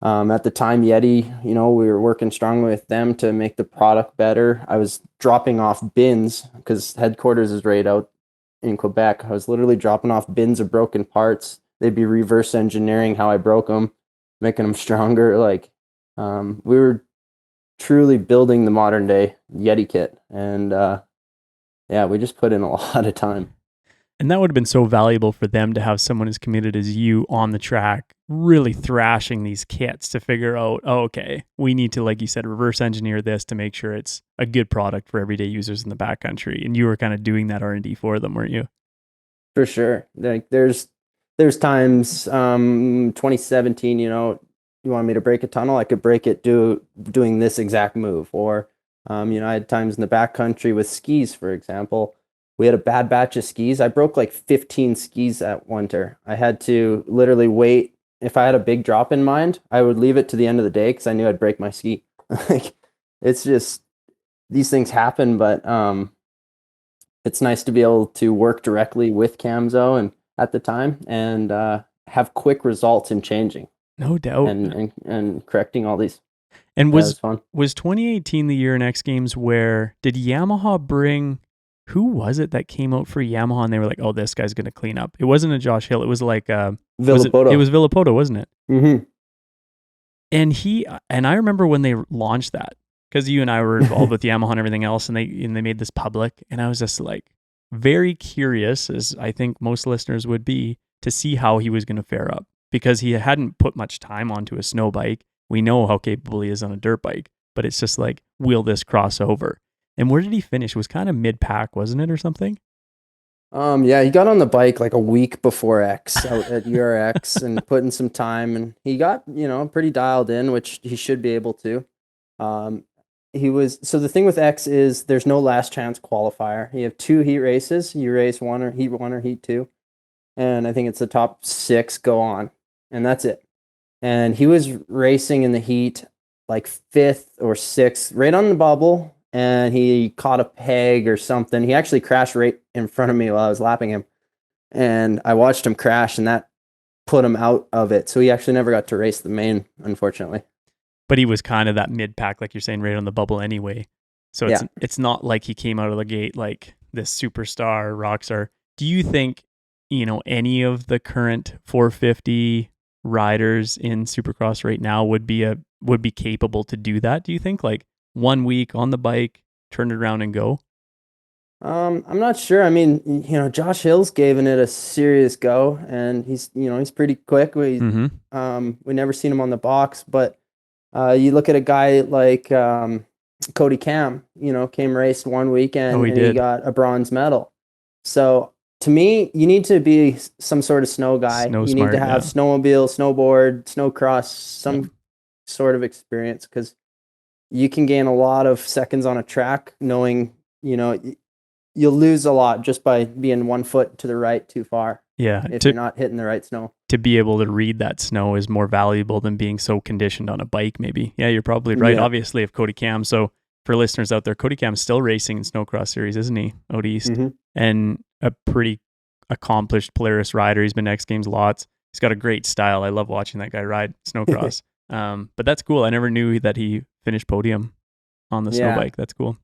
at the time, Yeti, we were working strongly with them to make the product better. I was dropping off bins because headquarters is right out in Quebec. I was literally dropping off bins of broken parts. They'd be reverse engineering how I broke them, making them stronger. Like, we were truly building the modern day Yeti kit. And we just put in a lot of time. And that would have been so valuable for them to have someone as committed as you on the track, really thrashing these kits to figure out, okay, we need to, like you said, reverse engineer this to make sure it's a good product for everyday users in the backcountry. And you were kind of doing that R&D for them, weren't you? For sure. Like there's times, 2017, you want me to break a tunnel, I could break it doing this exact move. Or, I had times in the backcountry with skis, for example. We had a bad batch of skis. I broke like 15 skis that winter. I had to literally wait if I had a big drop in mind, I would leave it to the end of the day because I knew I'd break my ski. Like, it's just, these things happen, but it's nice to be able to work directly with Camzo and at the time and have quick results in changing. No doubt. And correcting all these. And was fun. Was 2018 the year in X Games where did Yamaha bring, who was it that came out for Yamaha and they were like, oh, this guy's going to clean up? It wasn't a Josh Hill. It was like Villapoto. It was Villapoto, wasn't it? Mm-hmm. And I remember when they launched that, because you and I were involved with Yamaha and everything else, and they made this public, and I was just like very curious, as I think most listeners would be, to see how he was going to fare up, because he hadn't put much time onto a snow bike. We know how capable he is on a dirt bike, but it's just like, will this cross over? And where did he finish? It was kind of mid-pack, wasn't it, or something? Yeah, he got on the bike like a week before X out at URX and put in some time, and he got, pretty dialed in, which he should be able to. So the thing with X is there's no last chance qualifier. You have 2 heat races. You race one or heat 2. And I think it's the top 6 go on, and that's it. And he was racing in the heat like 5th or 6th, right on the bubble. And he caught a peg or something. He actually crashed right in front of me while I was lapping him. And I watched him crash, and that put him out of it. So he actually never got to race the main, unfortunately. But he was kind of that mid-pack, like you're saying, right on the bubble anyway. So it's not like he came out of the gate like this superstar, rock star. Do you think, any of the current 450 riders in Supercross right now would be capable to do that? Do you think, like, 1 week on the bike, turn it around and go? I'm not sure. I mean, Josh Hill's given it a serious go, and he's pretty quick. We never seen him on the box, but you look at a guy like Cody Cam, came raced 1 weekend and he got a bronze medal. So to me, you need to be some sort of snow guy. You need to have snowmobile, snowboard, snowcross, some sort of experience, because you can gain a lot of seconds on a track knowing, you'll lose a lot just by being 1 foot to the right too far. Yeah. If you're not hitting the right snow. To be able to read that snow is more valuable than being so conditioned on a bike, maybe. Yeah, you're probably right. Yeah. Obviously, if Cody Cam. So for listeners out there, Cody Cam's still racing in Snowcross Series, isn't he? Out east. Mm-hmm. And a pretty accomplished Polaris rider. He's been X Games lots. He's got a great style. I love watching that guy ride Snowcross. But that's cool. I never knew that he finished podium on the snow bike. That's cool.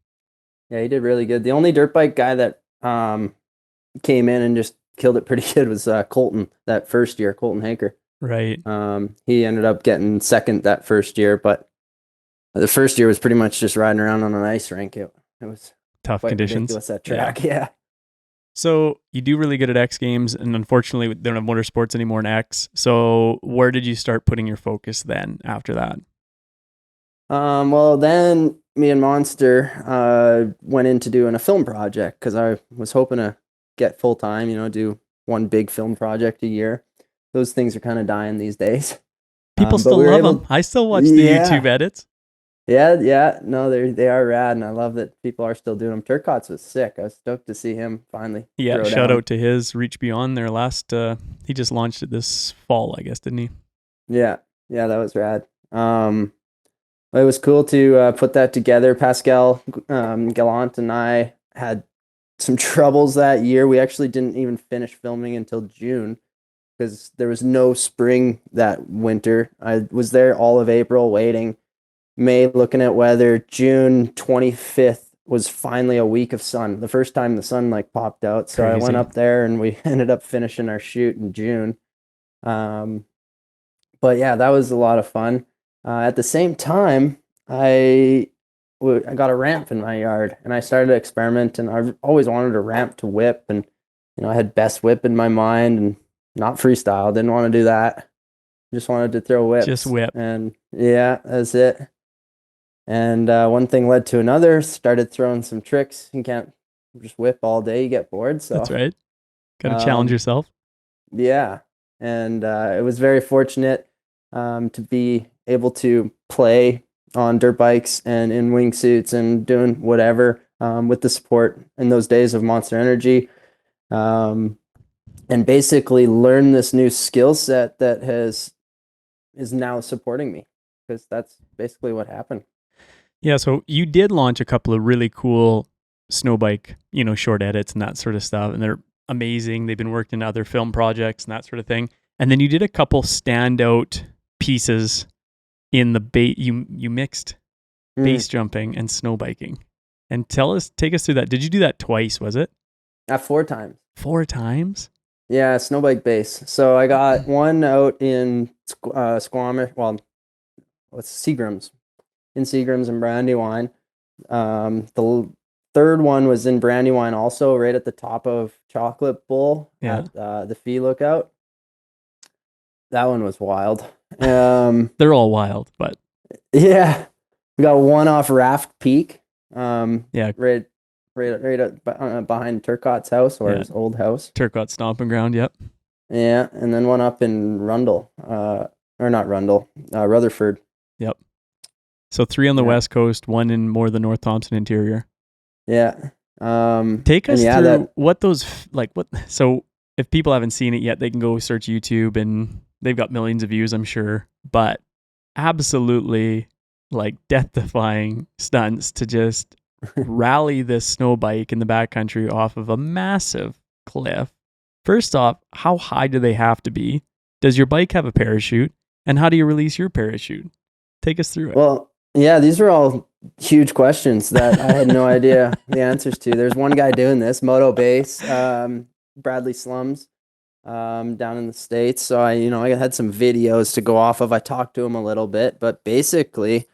Yeah, he did really good. The only dirt bike guy that came in and just killed it pretty good was Colton that first year, Colton Haigh. Right. He ended up getting second that first year, but the first year was pretty much just riding around on an ice rink. It was tough conditions. Ridiculous, that track. Yeah. So you do really good at X Games, and unfortunately, they don't have motorsports anymore in X. So where did you start putting your focus then after that? Well, then me and Monster went into doing a film project, because I was hoping to get full time, do one big film project a year. Those things are kind of dying these days. People still love them. I still watch the YouTube edits. Yeah. No, they are rad, and I love that people are still doing them. Turcotte's was sick. I was stoked to see him finally. Yeah, shout out to his Reach Beyond. Their last, he just launched it this fall, I guess, didn't he? Yeah, that was rad. It was cool to put that together. Pascal Gallant and I had some troubles that year. We actually didn't even finish filming until June, because there was no spring that winter. I was there all of April waiting. May looking at weather. June 25th was finally a week of sun. The first time the sun popped out. So crazy. I went up there and we ended up finishing our shoot in June. But yeah, that was a lot of fun. At the same time, I got a ramp in my yard, and I started to experiment, and I've always wanted a ramp to whip, and I had best whip in my mind, and not freestyle. Didn't want to do that. Just wanted to throw whips. Just whip. And yeah, that's it. And one thing led to another. Started throwing some tricks. You can't just whip all day. You get bored. So that's right. Got to challenge yourself. Yeah. And it was very fortunate to be able to play on dirt bikes and in wingsuits and doing whatever with the support in those days of Monster Energy. And basically learn this new skill set that has is now supporting me, because that's basically what happened. Yeah, so you did launch a couple of really cool snow bike, short edits and that sort of stuff, and they're amazing. They've been working in other film projects and that sort of thing. And then you did a couple standout pieces in the you mixed base jumping and snow biking. And take us through that. Did you do that twice, was it? 4 times. 4 times? Yeah, snow bike base. So I got one out in Squamish, well, what's Seagram's? In Seagram's and Brandywine. The third one was in Brandywine also, right at the top of Chocolate Bowl at the Fee Lookout. That one was wild. They're all wild, but yeah, we got one off Raft Peak. Right behind Turcotte's house, or his old house. Turcotte stomping ground. Yep. Yeah, and then one up in Rundle, or not Rundle, Rutherford. Yep. So 3 on the West Coast, 1 in more the North Thompson interior. Yeah. Take us through what those So if people haven't seen it yet, they can go search YouTube, and they've got millions of views, I'm sure. But absolutely death-defying stunts to just rally this snow bike in the backcountry off of a massive cliff. First off, how high do they have to be? Does your bike have a parachute? And how do you release your parachute? Take us through it. Well, yeah, these are all huge questions that I had no idea the answers to. There's one guy doing this, Moto Base, Bradley Slums, down in the States. So I had some videos to go off of. I talked to him a little bit, but basically,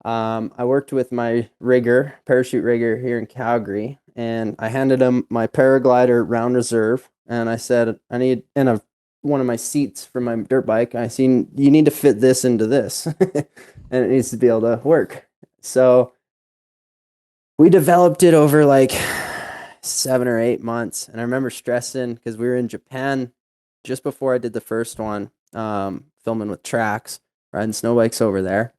I worked with my parachute rigger here in Calgary, and I handed him my paraglider round reserve, and I said, I need one of my seats for my dirt bike. I seen you need to fit this into this, and it needs to be able to work. So we developed it over 7 or 8 months, and I remember stressing because we were in Japan just before I did the first one, filming with Trax, riding snow bikes over there.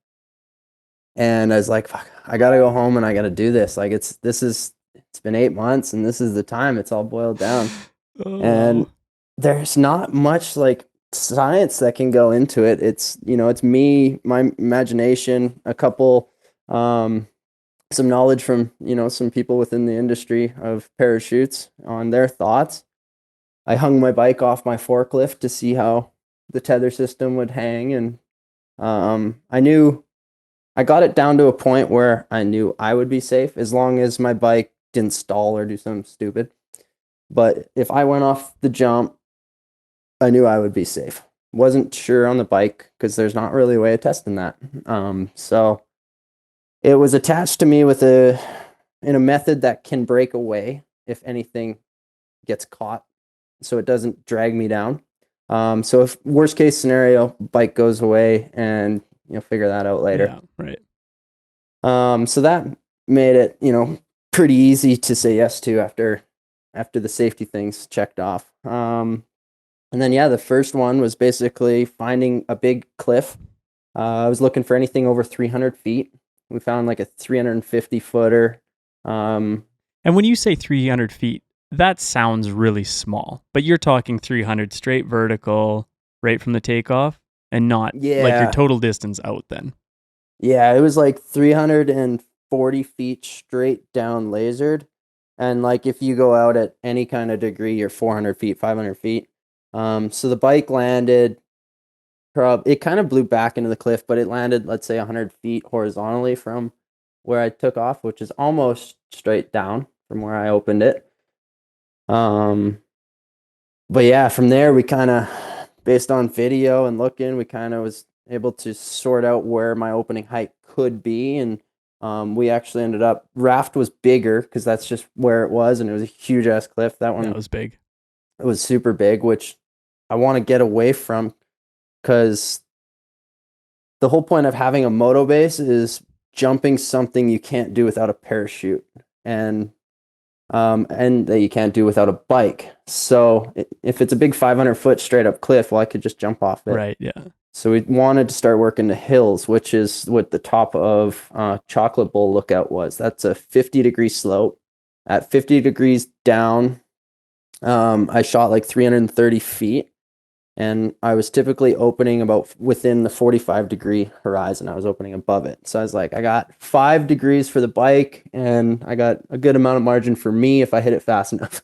And I was like, fuck, I gotta go home and I gotta do this. It's been 8 months and this is the time. It's all boiled down. And there's not much science that can go into it. It's me, my imagination, a couple, some knowledge from, some people within the industry of parachutes on their thoughts. I hung my bike off my forklift to see how the tether system would hang. And I got it down to a point where I knew I would be safe as long as my bike didn't stall or do something stupid. But if I went off the jump, I knew I would be safe. Wasn't sure on the bike because there's not really a way of testing that. So it was attached to me in a method that can break away if anything gets caught, so it doesn't drag me down. So if worst case scenario, bike goes away, and you'll figure that out later. Yeah, right. So that made it, pretty easy to say yes to after the safety things checked off. And then, the first one was basically finding a big cliff. I was looking for anything over 300 feet. We found a 350 footer. And when you say 300 feet, that sounds really small, but you're talking 300 straight vertical right from the takeoff, and not your total distance out then. Yeah, it was 340 feet straight down lasered. And if you go out at any kind of degree, you're 400 feet, 500 feet. So the bike landed, it kind of blew back into the cliff, but it landed, let's say 100 feet horizontally from where I took off, which is almost straight down from where I opened it. But yeah, from there we kind of, based on video and looking, we kind of was able to sort out where my opening height could be. And we actually ended up, Raft was bigger because that's just where it was, and it was a huge ass cliff. That one was big. It was super big, which I want to get away from, because the whole point of having a moto base is jumping something you can't do without a parachute, and that you can't do without a bike. So if it's a big 500-foot straight up cliff, well, I could just jump off it. Right, yeah. So we wanted to start working the hills, which is what the top of Chocolate Bowl Lookout was. That's a 50-degree slope. At 50 degrees down, I shot 330 feet. And I was typically opening about within the 45-degree horizon. I was opening above it. So I was like, I got 5 degrees for the bike, and I got a good amount of margin for me if I hit it fast enough.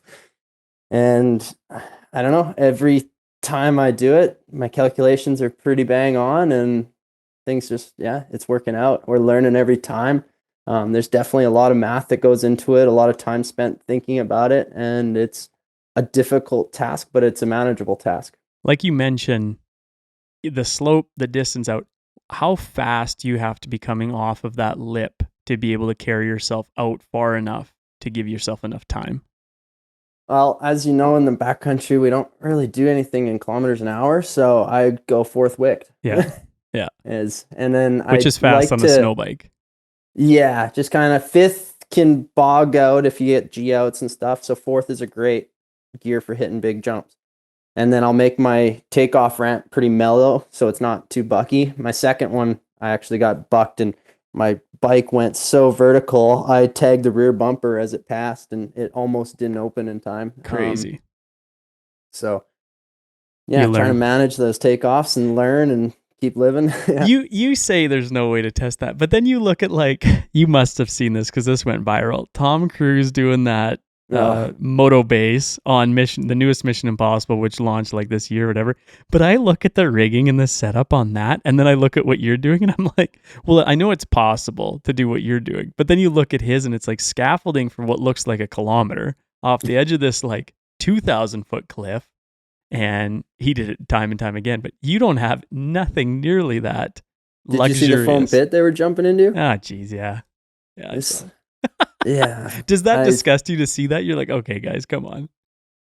And I don't know, every time I do it, my calculations are pretty bang on, and things just, it's working out. We're learning every time. There's definitely a lot of math that goes into it, a lot of time spent thinking about it, and it's a difficult task, but it's a manageable task. Like you mentioned, the slope, the distance out, how fast you have to be coming off of that lip to be able to carry yourself out far enough to give yourself enough time? Well, as you know, in the backcountry, we don't really do anything in kilometers an hour, so I go fourth wicked. Yeah. Yeah. And then Which is fast on a snow bike. Yeah, just kind of fifth can bog out if you get G outs and stuff. So fourth is a great gear for hitting big jumps. And then I'll make my takeoff ramp pretty mellow, so it's not too bucky. My second one, I actually got bucked, and my bike went so vertical, I tagged the rear bumper as it passed, and it almost didn't open in time. Crazy. So, trying to manage those takeoffs and learn and keep living. Yeah. You say there's no way to test that, but then you look at, like, you must have seen this because this went viral. Tom Cruise doing that moto base on the newest Mission Impossible, which launched like this year or whatever. But I look at the rigging and the setup on that, and then I look at what you're doing, and I'm like, well, I know it's possible to do what you're doing, but then you look at his, and it's like scaffolding for what looks like a kilometer off the edge of this like 2,000-foot cliff, and he did it time and time again. But you don't have nothing nearly that luxurious. Did you see the foam pit they were jumping into? Ah, geez, yeah. Yeah. Does that disgust you to see that? You're like, okay, guys, come on.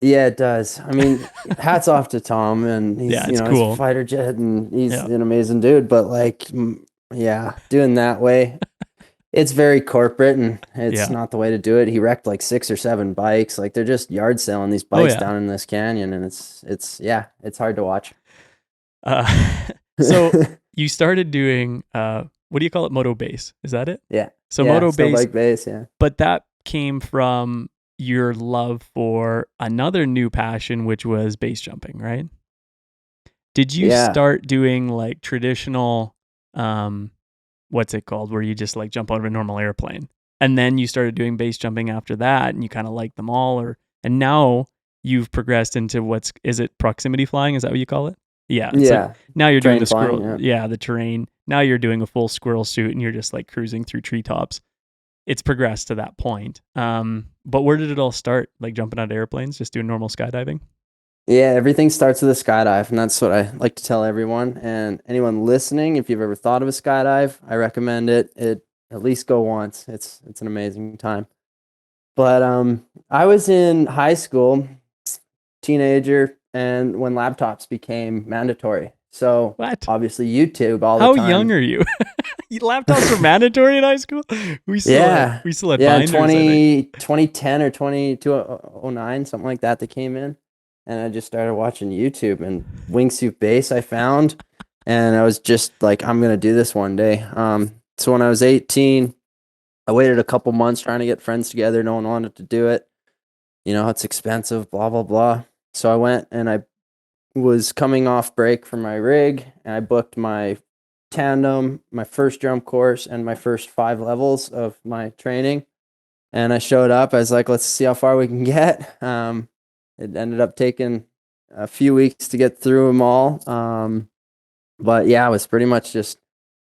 Yeah, it does. I mean, hats off to Tom, and he's it's cool. He's a fighter jet, and he's an amazing dude. But like, doing that way, it's very corporate, and it's not the way to do it. He wrecked like 6 or 7 bikes. Like, they're just yard selling these bikes down in this canyon, and it's hard to watch. So you started doing what do you call it? Moto base. Is that it? Yeah. So moto base, yeah. But that came from your love for another new passion, which was base jumping, right? Did you start doing like traditional, what's it called, where you just like jump out of a normal airplane, and then you started doing base jumping after that, and you kind of liked them all, and now you've progressed into is it proximity flying? Is that what you call it? Yeah. Like, now you're doing the squirrel. Flying, the terrain. Now you're doing a full squirrel suit, and you're just like cruising through treetops. It's progressed to that point. But where did it all start? Like jumping out of airplanes, just doing normal skydiving? Yeah, everything starts with a skydive, and that's what I like to tell everyone. And anyone listening, if you've ever thought of a skydive, I recommend it. At least go once. It's an amazing time. But I was in high school, teenager, and when laptops became mandatory. So obviously YouTube all the time. How young are you? Laptops were mandatory in high school? We still had binders, 2010 or 2009, something like that, they came in. And I just started watching YouTube, and wingsuit base I found. And I was just like, I'm going to do this one day. So when I was 18, I waited a couple months trying to get friends together. No one wanted to do it. It's expensive, blah, blah, blah. So I went, and I was coming off break from my rig, and I booked my tandem, my first jump course, and my first 5 levels of my training. And I showed up. I was like, let's see how far we can get. It ended up taking a few weeks to get through them all. But I was pretty much just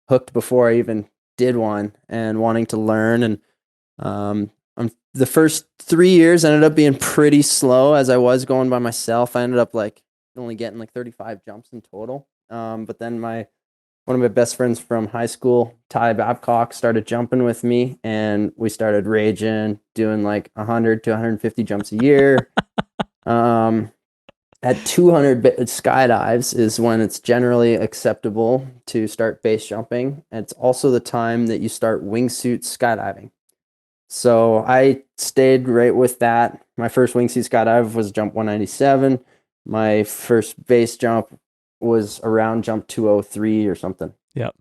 hooked before I even did one, and wanting to learn. And the first 3 years ended up being pretty slow as I was going by myself. I ended up like only getting like 35 jumps in total. But then one of my best friends from high school, Ty Babcock, started jumping with me, and we started raging, doing like 100 to 150 jumps a year. At 200 skydives is when it's generally acceptable to start base jumping. And it's also the time that you start wingsuit skydiving. So I stayed right with that. My first wingsuit skydive was jump 197. My first base jump was around jump 203 or something. Yep.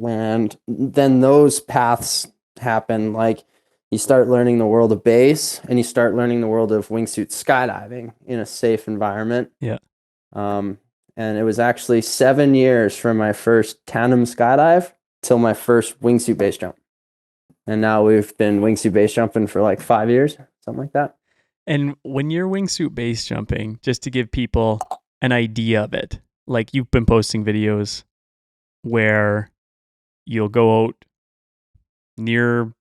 And then those paths happen. Like, you start learning the world of base, and you start learning the world of wingsuit skydiving in a safe environment. Yeah. And And it was actually 7 years from my first tandem skydive till my first wingsuit base jump. And now we've been wingsuit base jumping for like 5 years, something like that. And when you're wingsuit base jumping, just to give people an idea of it, like you've been posting videos where you'll go out near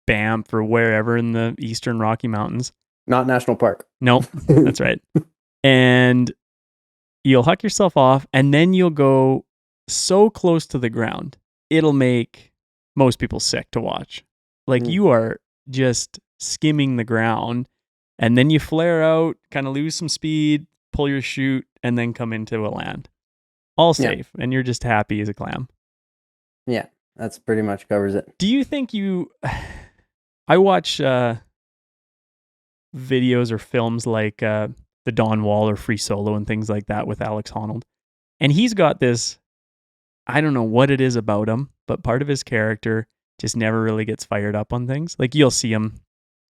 Banff or wherever in the Eastern Rocky Mountains. Not National Park. Nope, that's right. And you'll huck yourself off, and then you'll go so close to the ground, it'll make most people sick to watch. Like you are just skimming the ground, and then you flare out, kind of lose some speed, pull your chute, and then come into a land. All safe, and you're just happy as a clam. Yeah, that's pretty much covers it. Do you think I watch videos or films like the Don Wall or Free Solo and things like that with Alex Honnold. And he's got this, I don't know what it is about him, but part of his character just never really gets fired up on things. Like you'll see him,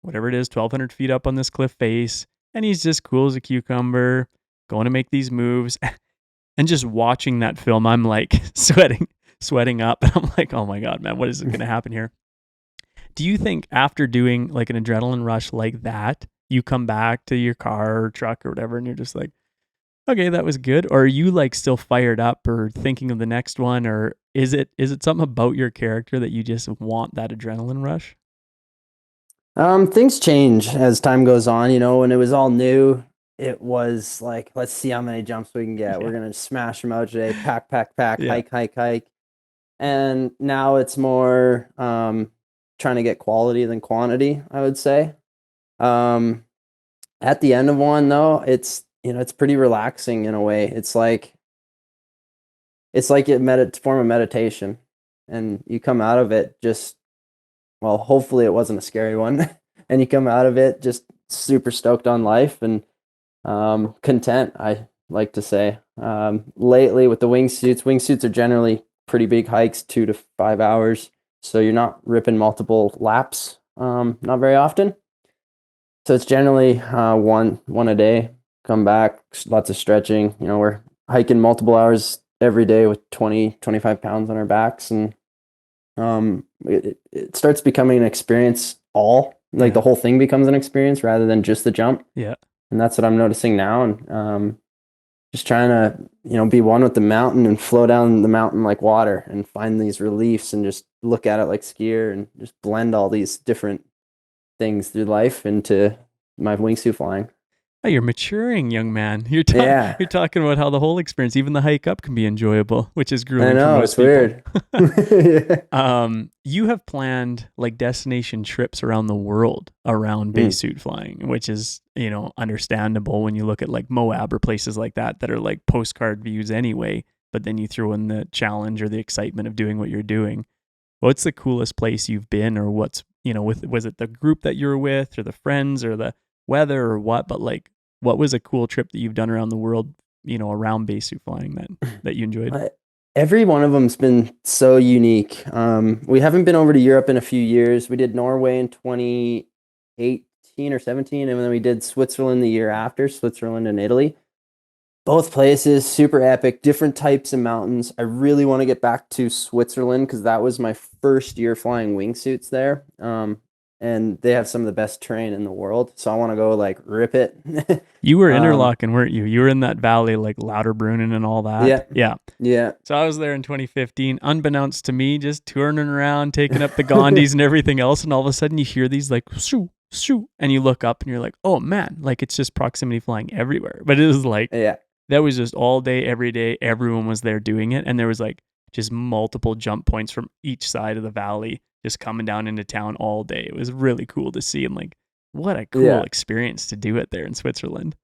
whatever it is, 1,200 feet up on this cliff face, and he's just cool as a cucumber, going to make these moves. And just watching that film, I'm like sweating up. And I'm like, oh my God, man, what is going to happen here? Do you think after doing like an adrenaline rush like that, you come back to your car or truck or whatever, and you're just like, okay, that was good? Or are you like still fired up or thinking of the next one? Or is it something about your character that you just want that adrenaline rush? Things change as time goes on. You know, when it was all new, it was like, let's see how many jumps we can get. Yeah. We're going to smash them out today. Pack, yeah. hike. And now it's more trying to get quality than quantity, I would say. At the end of one though, it's pretty relaxing in a way. It's like a form of meditation, and you come out of it just, well, hopefully it wasn't a scary one, and you come out of it just super stoked on life and content, I like to say. Lately with the wingsuits are generally pretty big hikes, 2 to 5 hours, so you're not ripping multiple laps, not very often. So it's generally one a day, come back, lots of stretching. You know, we're hiking multiple hours every day with 25 pounds on our backs, and it starts becoming an experience the whole thing becomes an experience rather than just the jump. Yeah. And that's what I'm noticing now. And just trying to, be one with the mountain and flow down the mountain like water and find these reliefs and just look at it like skier and just blend all these different things through life into my wingsuit flying. Oh, you're maturing, young man. You're talking about how the whole experience, even the hike up, can be enjoyable, which is grueling. I know, for most people. Weird. Yeah. You have planned like destination trips around the world around base suit flying, which is, understandable when you look at like Moab or places like that are like postcard views anyway, but then you throw in the challenge or the excitement of doing what you're doing. What's the coolest place you've been, or what's, was it the group that you were with or the friends or the weather or what, but like what was a cool trip that you've done around the world, around base suit flying that you enjoyed? Every one of them's been so unique. We haven't been over to Europe in a few years. We did Norway in 2018 or 17, and then we did Switzerland the year after, Switzerland and Italy. Both places, super epic, different types of mountains. I really want to get back to Switzerland because that was my first year flying wingsuits there. And they have some of the best terrain in the world. So I want to go like rip it. You were interlocking, weren't you? You were in that valley like Lauterbrunnen and all that. Yeah. So I was there in 2015, unbeknownst to me, just turning around, taking up the Gondis and everything else. And all of a sudden you hear these like, shoo, shoo. And you look up and you're like, oh man, like it's just proximity flying everywhere. But it was like, that was just all day, every day. Everyone was there doing it. And there was like just multiple jump points from each side of the valley, just coming down into town all day. It was really cool to see, and like, what a cool experience to do it there in Switzerland.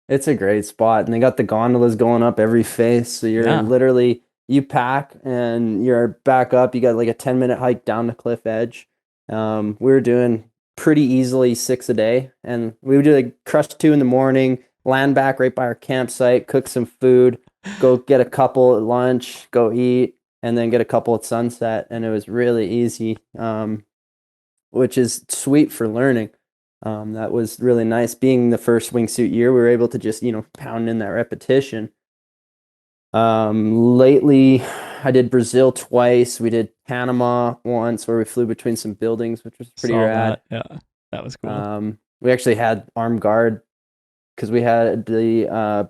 It's a great spot, and they got the gondolas going up every face. So you're literally, you pack and you're back up. You got like a 10-minute hike down the cliff edge. We were doing pretty easily 6 a day, and we would do like crush 2 in the morning, land back right by our campsite, cook some food, go get a couple at lunch, go eat, and then get a couple at sunset. And it was really easy, which is sweet for learning. That was really nice. Being the first wingsuit year, we were able to just, pound in that repetition. Lately, I did Brazil twice. We did Panama once, where we flew between some buildings, which was pretty Saw rad. that. Yeah, that was cool. We actually had armed guard because we had the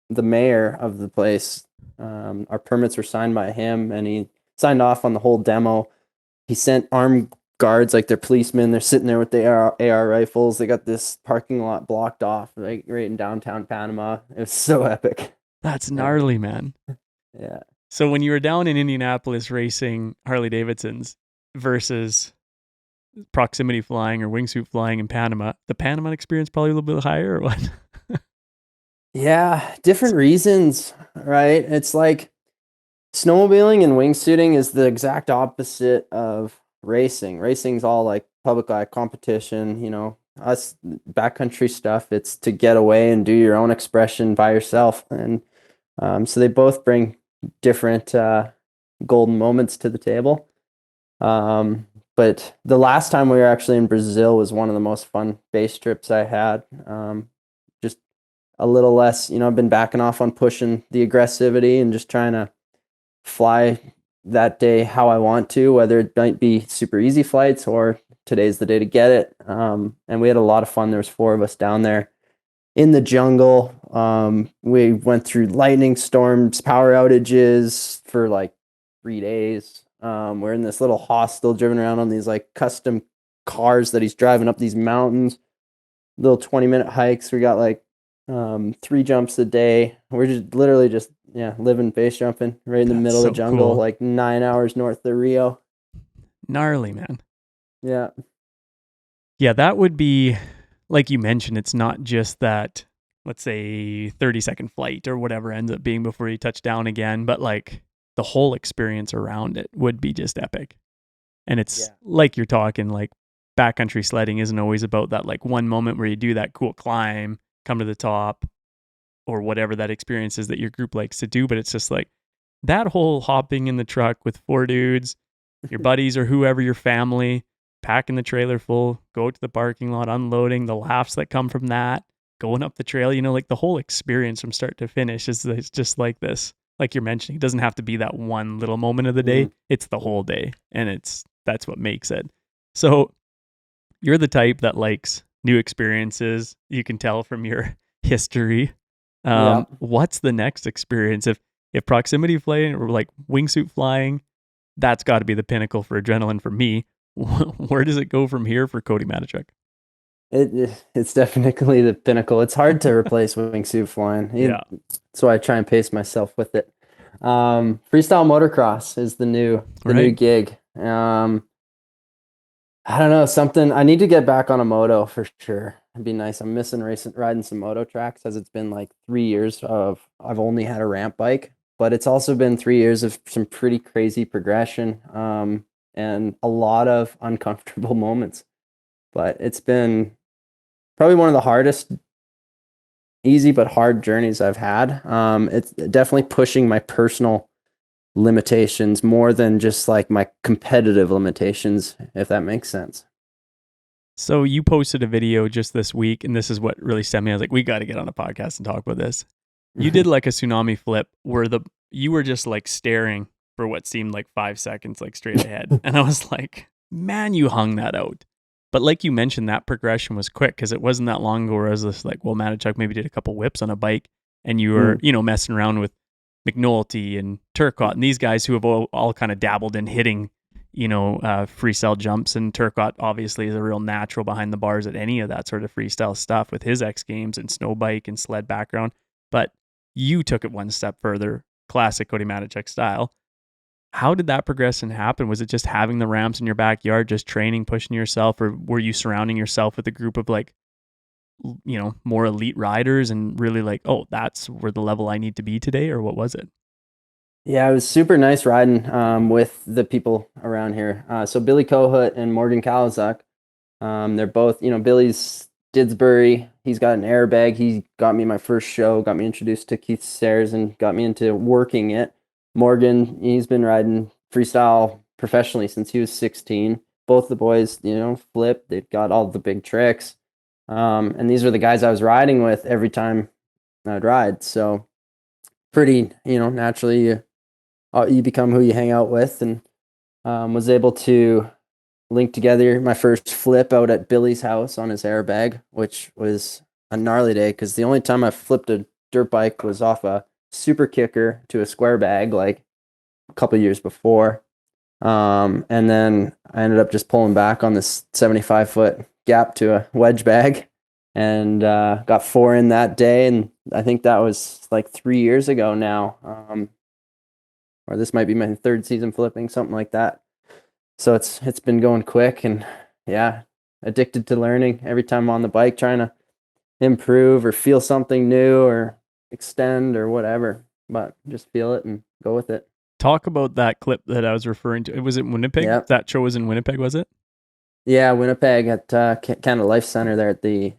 mayor of the place. Our permits were signed by him, and he signed off on the whole demo. He sent armed guards, like they're policemen. They're sitting there with the AR rifles. They got this parking lot blocked off, like right in downtown Panama. It was so epic. That's gnarly, man. Yeah. So when you were down in Indianapolis racing Harley Davidsons versus proximity flying or wingsuit flying in Panama, the Panama experience probably a little bit higher or what? Yeah, different reasons, right? It's like snowmobiling and wingsuiting is the exact opposite of racing. Racing's all like public eye competition, us backcountry stuff. It's to get away and do your own expression by yourself. And so they both bring different golden moments to the table. But the last time we were actually in Brazil was one of the most fun base trips I had. Just a little less, I've been backing off on pushing the aggressivity and just trying to fly that day how I want to, whether it might be super easy flights or today's the day to get it. And we had a lot of fun. There was 4 of us down there in the jungle. We went through lightning storms, power outages for like 3 days. We're in this little hostel driven around on these like custom cars that he's driving up these mountains, little 20-minute hikes. We got like 3 jumps a day. We're just literally just living base jumping right in the middle of the jungle, cool. like 9 hours north of Rio. Gnarly, man. Yeah. Yeah, that would be, like you mentioned, it's not just that, let's say 30-second flight or whatever ends up being before you touch down again, but like the whole experience around it would be just epic. And it's like you're talking, like backcountry sledding isn't always about that like one moment where you do that cool climb, come to the top, or whatever that experience is that your group likes to do. But it's just like that whole hopping in the truck with 4 dudes, your buddies or whoever, your family, packing the trailer full, go to the parking lot, unloading, the laughs that come from that, going up the trail, like the whole experience from start to finish is just like this. Like you're mentioning, it doesn't have to be that one little moment of the day. It's the whole day. And that's what makes it. So you're the type that likes new experiences. You can tell from your history. What's the next experience? If proximity flying or like wingsuit flying, that's got to be the pinnacle for adrenaline for me. Where does it go from here for Cody Matechuk? It's definitely the pinnacle. It's hard to replace wingsuit flying. So I try and pace myself with it. Freestyle motocross is the new gig. I don't know, something I need to get back on a moto for sure. It'd be nice. I'm missing riding some moto tracks, as it's been like 3 years of I've only had a ramp bike, but it's also been 3 years of some pretty crazy progression and a lot of uncomfortable moments. But it's been probably one of the hardest, easy but hard journeys I've had. It's definitely pushing my personal limitations more than just like my competitive limitations, if that makes sense. So you posted a video just this week, and this is what really sent me. I was like, we got to get on a podcast and talk about this. You did like a tsunami flip where you were just like staring for what seemed like 5 seconds, like straight ahead. And I was like, man, you hung that out. But like you mentioned, that progression was quick because it wasn't that long ago where I was just like, well, Matechuk maybe did a couple whips on a bike and you were, messing around with McNulty and Turcotte and these guys who have all kind of dabbled in hitting, freestyle jumps. And Turcotte obviously is a real natural behind the bars at any of that sort of freestyle stuff with his X Games and snowbike and sled background. But you took it one step further, classic Cody Matechuk style. How did that progress and happen? Was it just having the ramps in your backyard, just training, pushing yourself, or were you surrounding yourself with a group of like, more elite riders and really like, oh, that's where the level I need to be today, or what was it? Yeah, it was super nice riding with the people around here. So Billy Kohut and Morgan Kalazak, they're both, Billy's Didsbury. He's got an airbag. He got me my first show, got me introduced to Keith Sayers and got me into working it. Morgan, he's been riding freestyle professionally since he was 16. Both the boys, flip. They've got all the big tricks. And these are the guys I was riding with every time I'd ride. So pretty, naturally you become who you hang out with, and was able to link together my first flip out at Billy's house on his airbag, which was a gnarly day because the only time I flipped a dirt bike was off a super kicker to a square bag like a couple years before. And then I ended up just pulling back on this 75-foot gap to a wedge bag, and got 4 in that day. And I think that was like 3 years ago now. Or this might be my 3rd season flipping, something like that. So it's been going quick, and yeah, addicted to learning every time I'm on the bike, trying to improve or feel something new or extend or whatever, but just feel it and go with it. Talk about that clip that I was referring to. Was it Winnipeg? Yep. That show was in Winnipeg, was it? Yeah, Winnipeg at Canada Life Center there at the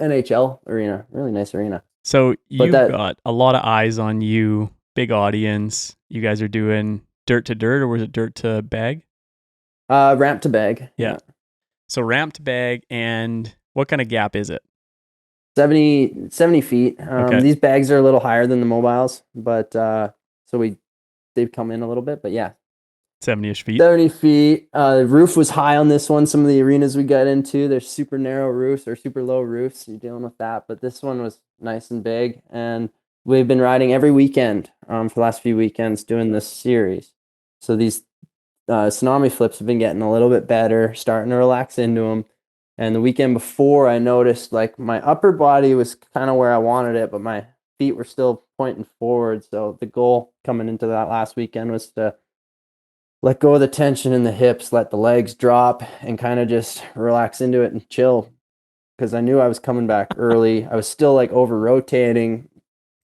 NHL arena. Really nice arena. So you've got a lot of eyes on you, big audience. You guys are doing dirt to dirt, or was it dirt to bag? Ramp to bag. Yeah. So ramp to bag, and what kind of gap is it? 70 feet. Okay. These bags are a little higher than the mobiles, but they've come in a little bit, but yeah. 70-ish feet. 70 feet. The roof was high on this one. Some of the arenas we got into, they're super narrow roofs or super low roofs. You're dealing with that, but this one was nice and big, and we've been riding every weekend for the last few weekends doing this series. So these tsunami flips have been getting a little bit better, starting to relax into them. And the weekend before, I noticed like my upper body was kind of where I wanted it, but my feet were still pointing forward. So the goal coming into that last weekend was to let go of the tension in the hips, let the legs drop, and kind of just relax into it and chill. Because I knew I was coming back early. I was still like over rotating.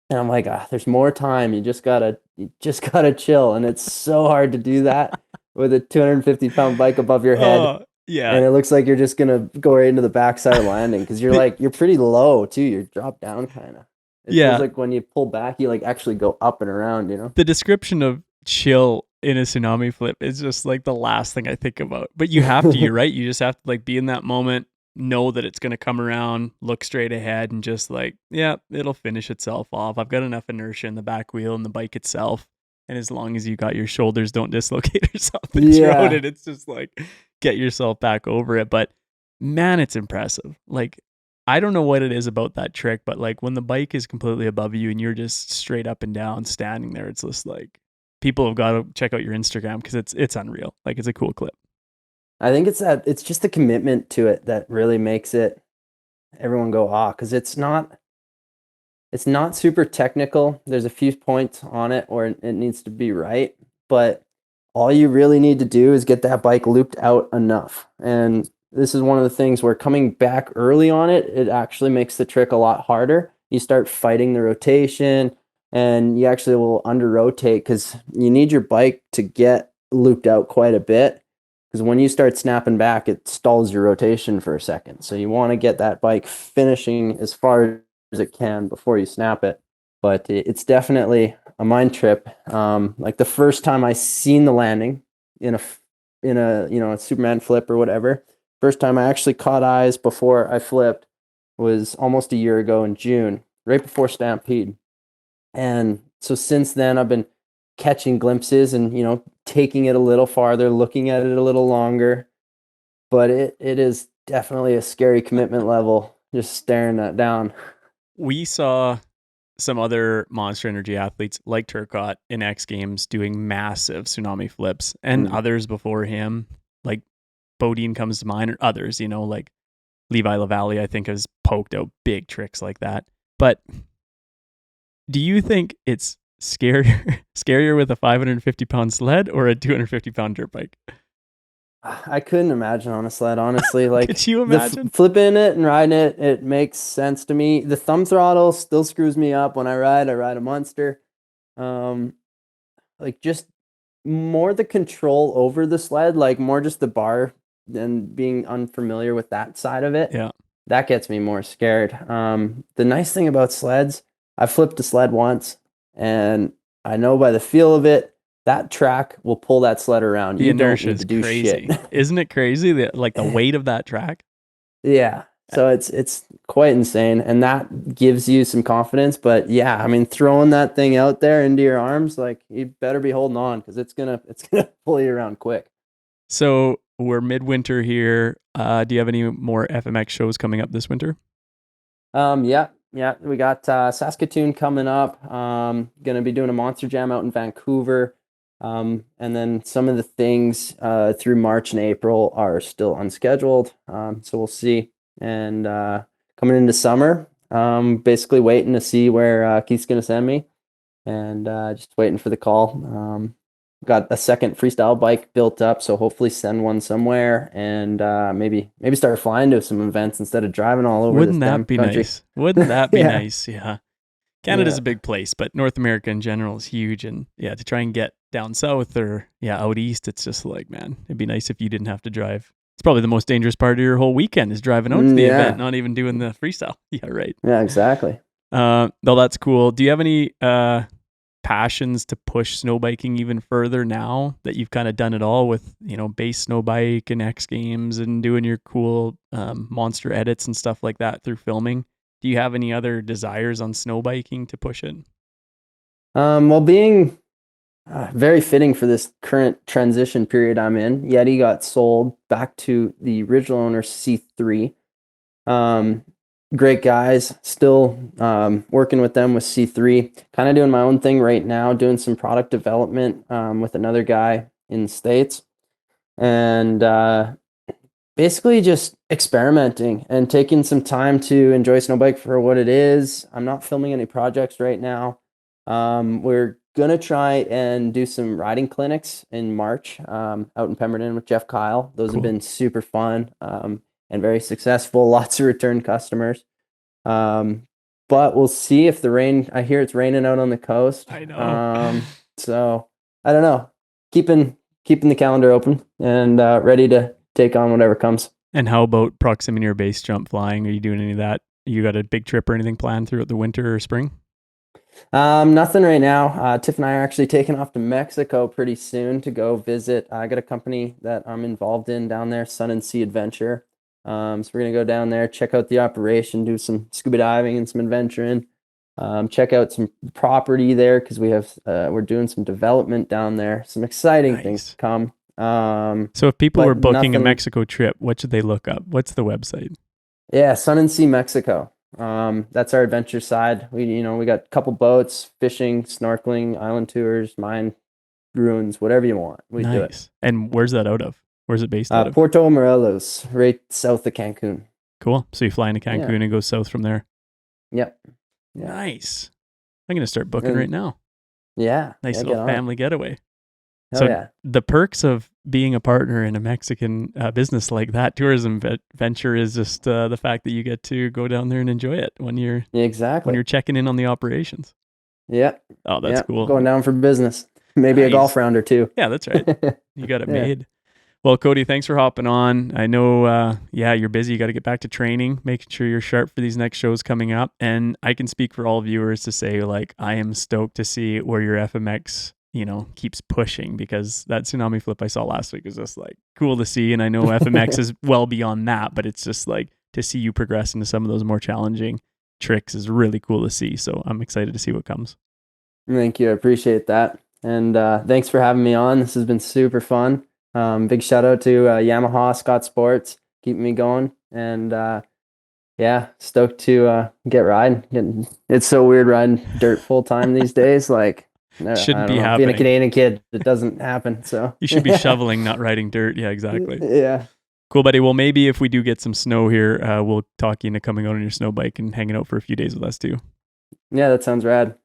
And I'm like, there's more time. You just gotta chill. And it's so hard to do that with a 250-pound bike above your head. Yeah. And it looks like you're just gonna go right into the backside landing because you're pretty low too. You're dropped down kind of. It feels like when you pull back, you like actually go up and around, The description of chill in a tsunami flip is just like the last thing I think about. But you have to, you're right. You just have to like be in that moment, know that it's going to come around, look straight ahead, and just like, yeah, it'll finish itself off. I've got enough inertia in the back wheel and the bike itself. And as long as you got your shoulders don't dislocate or something, it's just like, get yourself back over it. But man, it's impressive. Like, I don't know what it is about that trick, but like when the bike is completely above you and you're just straight up and down standing there, it's just like, people have got to check out your Instagram because it's unreal. Like, it's a cool clip. I think it's just the commitment to it that really makes it everyone go because it's not super technical. There's a few points on it where it needs to be right, but all you really need to do is get that bike looped out enough. And this is one of the things where coming back early on it actually makes the trick a lot harder. You start fighting the rotation, and you actually will under rotate because you need your bike to get looped out quite a bit. Because when you start snapping back, it stalls your rotation for a second. So you want to get that bike finishing as far as it can before you snap it. But it's definitely a mind trip. Like the first time I seen the landing in a a Superman flip or whatever, first time I actually caught eyes before I flipped was almost a year ago in June, right before Stampede. And so since then, I've been catching glimpses and, taking it a little farther, looking at it a little longer. But it is definitely a scary commitment level, just staring that down. We saw some other Monster Energy athletes like Turcotte in X Games doing massive tsunami flips, and others before him, like Bodine comes to mind, or others, like Levi Lavallee, I think, has poked out big tricks like that. But do you think it's scarier with a 550-pound sled or a 250-pound dirt bike? I couldn't imagine on a sled, honestly. Like, could you imagine flipping it and riding it? It makes sense to me. The thumb throttle still screws me up when I ride a Monster. Like just more the control over the sled, like more just the bar than being unfamiliar with that side of it. Yeah, that gets me more scared. The nice thing about sleds, I flipped a sled once, and I know by the feel of it, that track will pull that sled around. The you inertia don't need is to do crazy. Shit. Isn't it crazy? The weight of that track? Yeah. So it's quite insane, and that gives you some confidence. But yeah, I mean, throwing that thing out there into your arms, like you better be holding on because it's gonna pull you around quick. So we're midwinter here. Do you have any more FMX shows coming up this winter? Yeah, we got Saskatoon coming up. Gonna be doing a Monster Jam out in Vancouver. And then some of the things through March and April are still unscheduled. So we'll see. And coming into summer, basically waiting to see where Keith's gonna send me, and just waiting for the call. Got a second freestyle bike built up, so hopefully send one somewhere, and maybe start flying to some events instead of driving all over. Wouldn't this damn that be country. nice? Wouldn't that be Yeah. nice? Yeah. Canada's Yeah. a big place, but North America in general is huge. And yeah, to try and get down south or out east, it's just like, man, it'd be nice if you didn't have to drive. It's probably the most dangerous part of your whole weekend is driving out to the event, not even doing the freestyle. Yeah, right. Yeah, exactly. No, that's cool. Do you have any passions to push snowbiking even further now that you've kind of done it all with, base snow bike and X Games and doing your cool monster edits and stuff like that through filming? Do you have any other desires on snowbiking to push it? Well, being very fitting for this current transition period I'm in, Yeti got sold back to the original owner, C3. Great guys, still working with them with C3, kind of doing my own thing right now, doing some product development with another guy in the States, and basically just experimenting and taking some time to enjoy snowbike for what it is. I'm not filming any projects right now. We're gonna try and do some riding clinics in March out in Pemberton with Jeff Kyle. Those have been super fun and very successful. Lots of return customers. But we'll see if the rain. I hear it's raining out on the coast. I know. So I don't know. Keeping the calendar open and ready to take on whatever comes. And how about proximity or base jump flying? Are you doing any of that? You got a big trip or anything planned throughout the winter or spring? Nothing right now. Tiff and I are actually taking off to Mexico pretty soon to go visit. I got a company that I'm involved in down there, Sun and Sea Adventure. So we're gonna go down there, check out the operation, do some scuba diving and some adventuring. Check out some property there because we're doing some development down there. Some exciting things to come. So if people were booking a Mexico trip, what should they look up? What's the website? Yeah, Sun and Sea Mexico. That's our adventure side. We got a couple boats, fishing, snorkeling, island tours, mine ruins, whatever you want. We do it. And where's that out of? Where's it based out of? Puerto Morelos, right south of Cancun. Cool. So you fly into Cancun and go south from there. Yep. Yeah. Nice. I'm gonna start booking right now. Yeah. Nice little family getaway. Hell yeah. The perks of being a partner in a Mexican business like that, tourism venture, is just the fact that you get to go down there and enjoy it when you're checking in on the operations. Yeah. Oh, that's cool. Going down for business. Maybe a golf round or two. Yeah, that's right. You got it made. Well, Cody, thanks for hopping on. I know, you're busy. You got to get back to training, making sure you're sharp for these next shows coming up. And I can speak for all viewers to say, like, I am stoked to see where your FMX, keeps pushing, because that tsunami flip I saw last week was just like cool to see. And I know FMX is well beyond that, but it's just like to see you progress into some of those more challenging tricks is really cool to see. So I'm excited to see what comes. Thank you. I appreciate that. And thanks for having me on. This has been super fun. Big shout out to Yamaha, Scott Sports, keeping me going. And stoked to get riding. It's so weird riding dirt full time these days. Like, shouldn't be happening. Being a Canadian kid, it doesn't happen. So you should be shoveling, not riding dirt. Yeah, exactly. Yeah. Cool, buddy. Well, maybe if we do get some snow here, we'll talk you into coming out on your snow bike and hanging out for a few days with us too. Yeah, that sounds rad.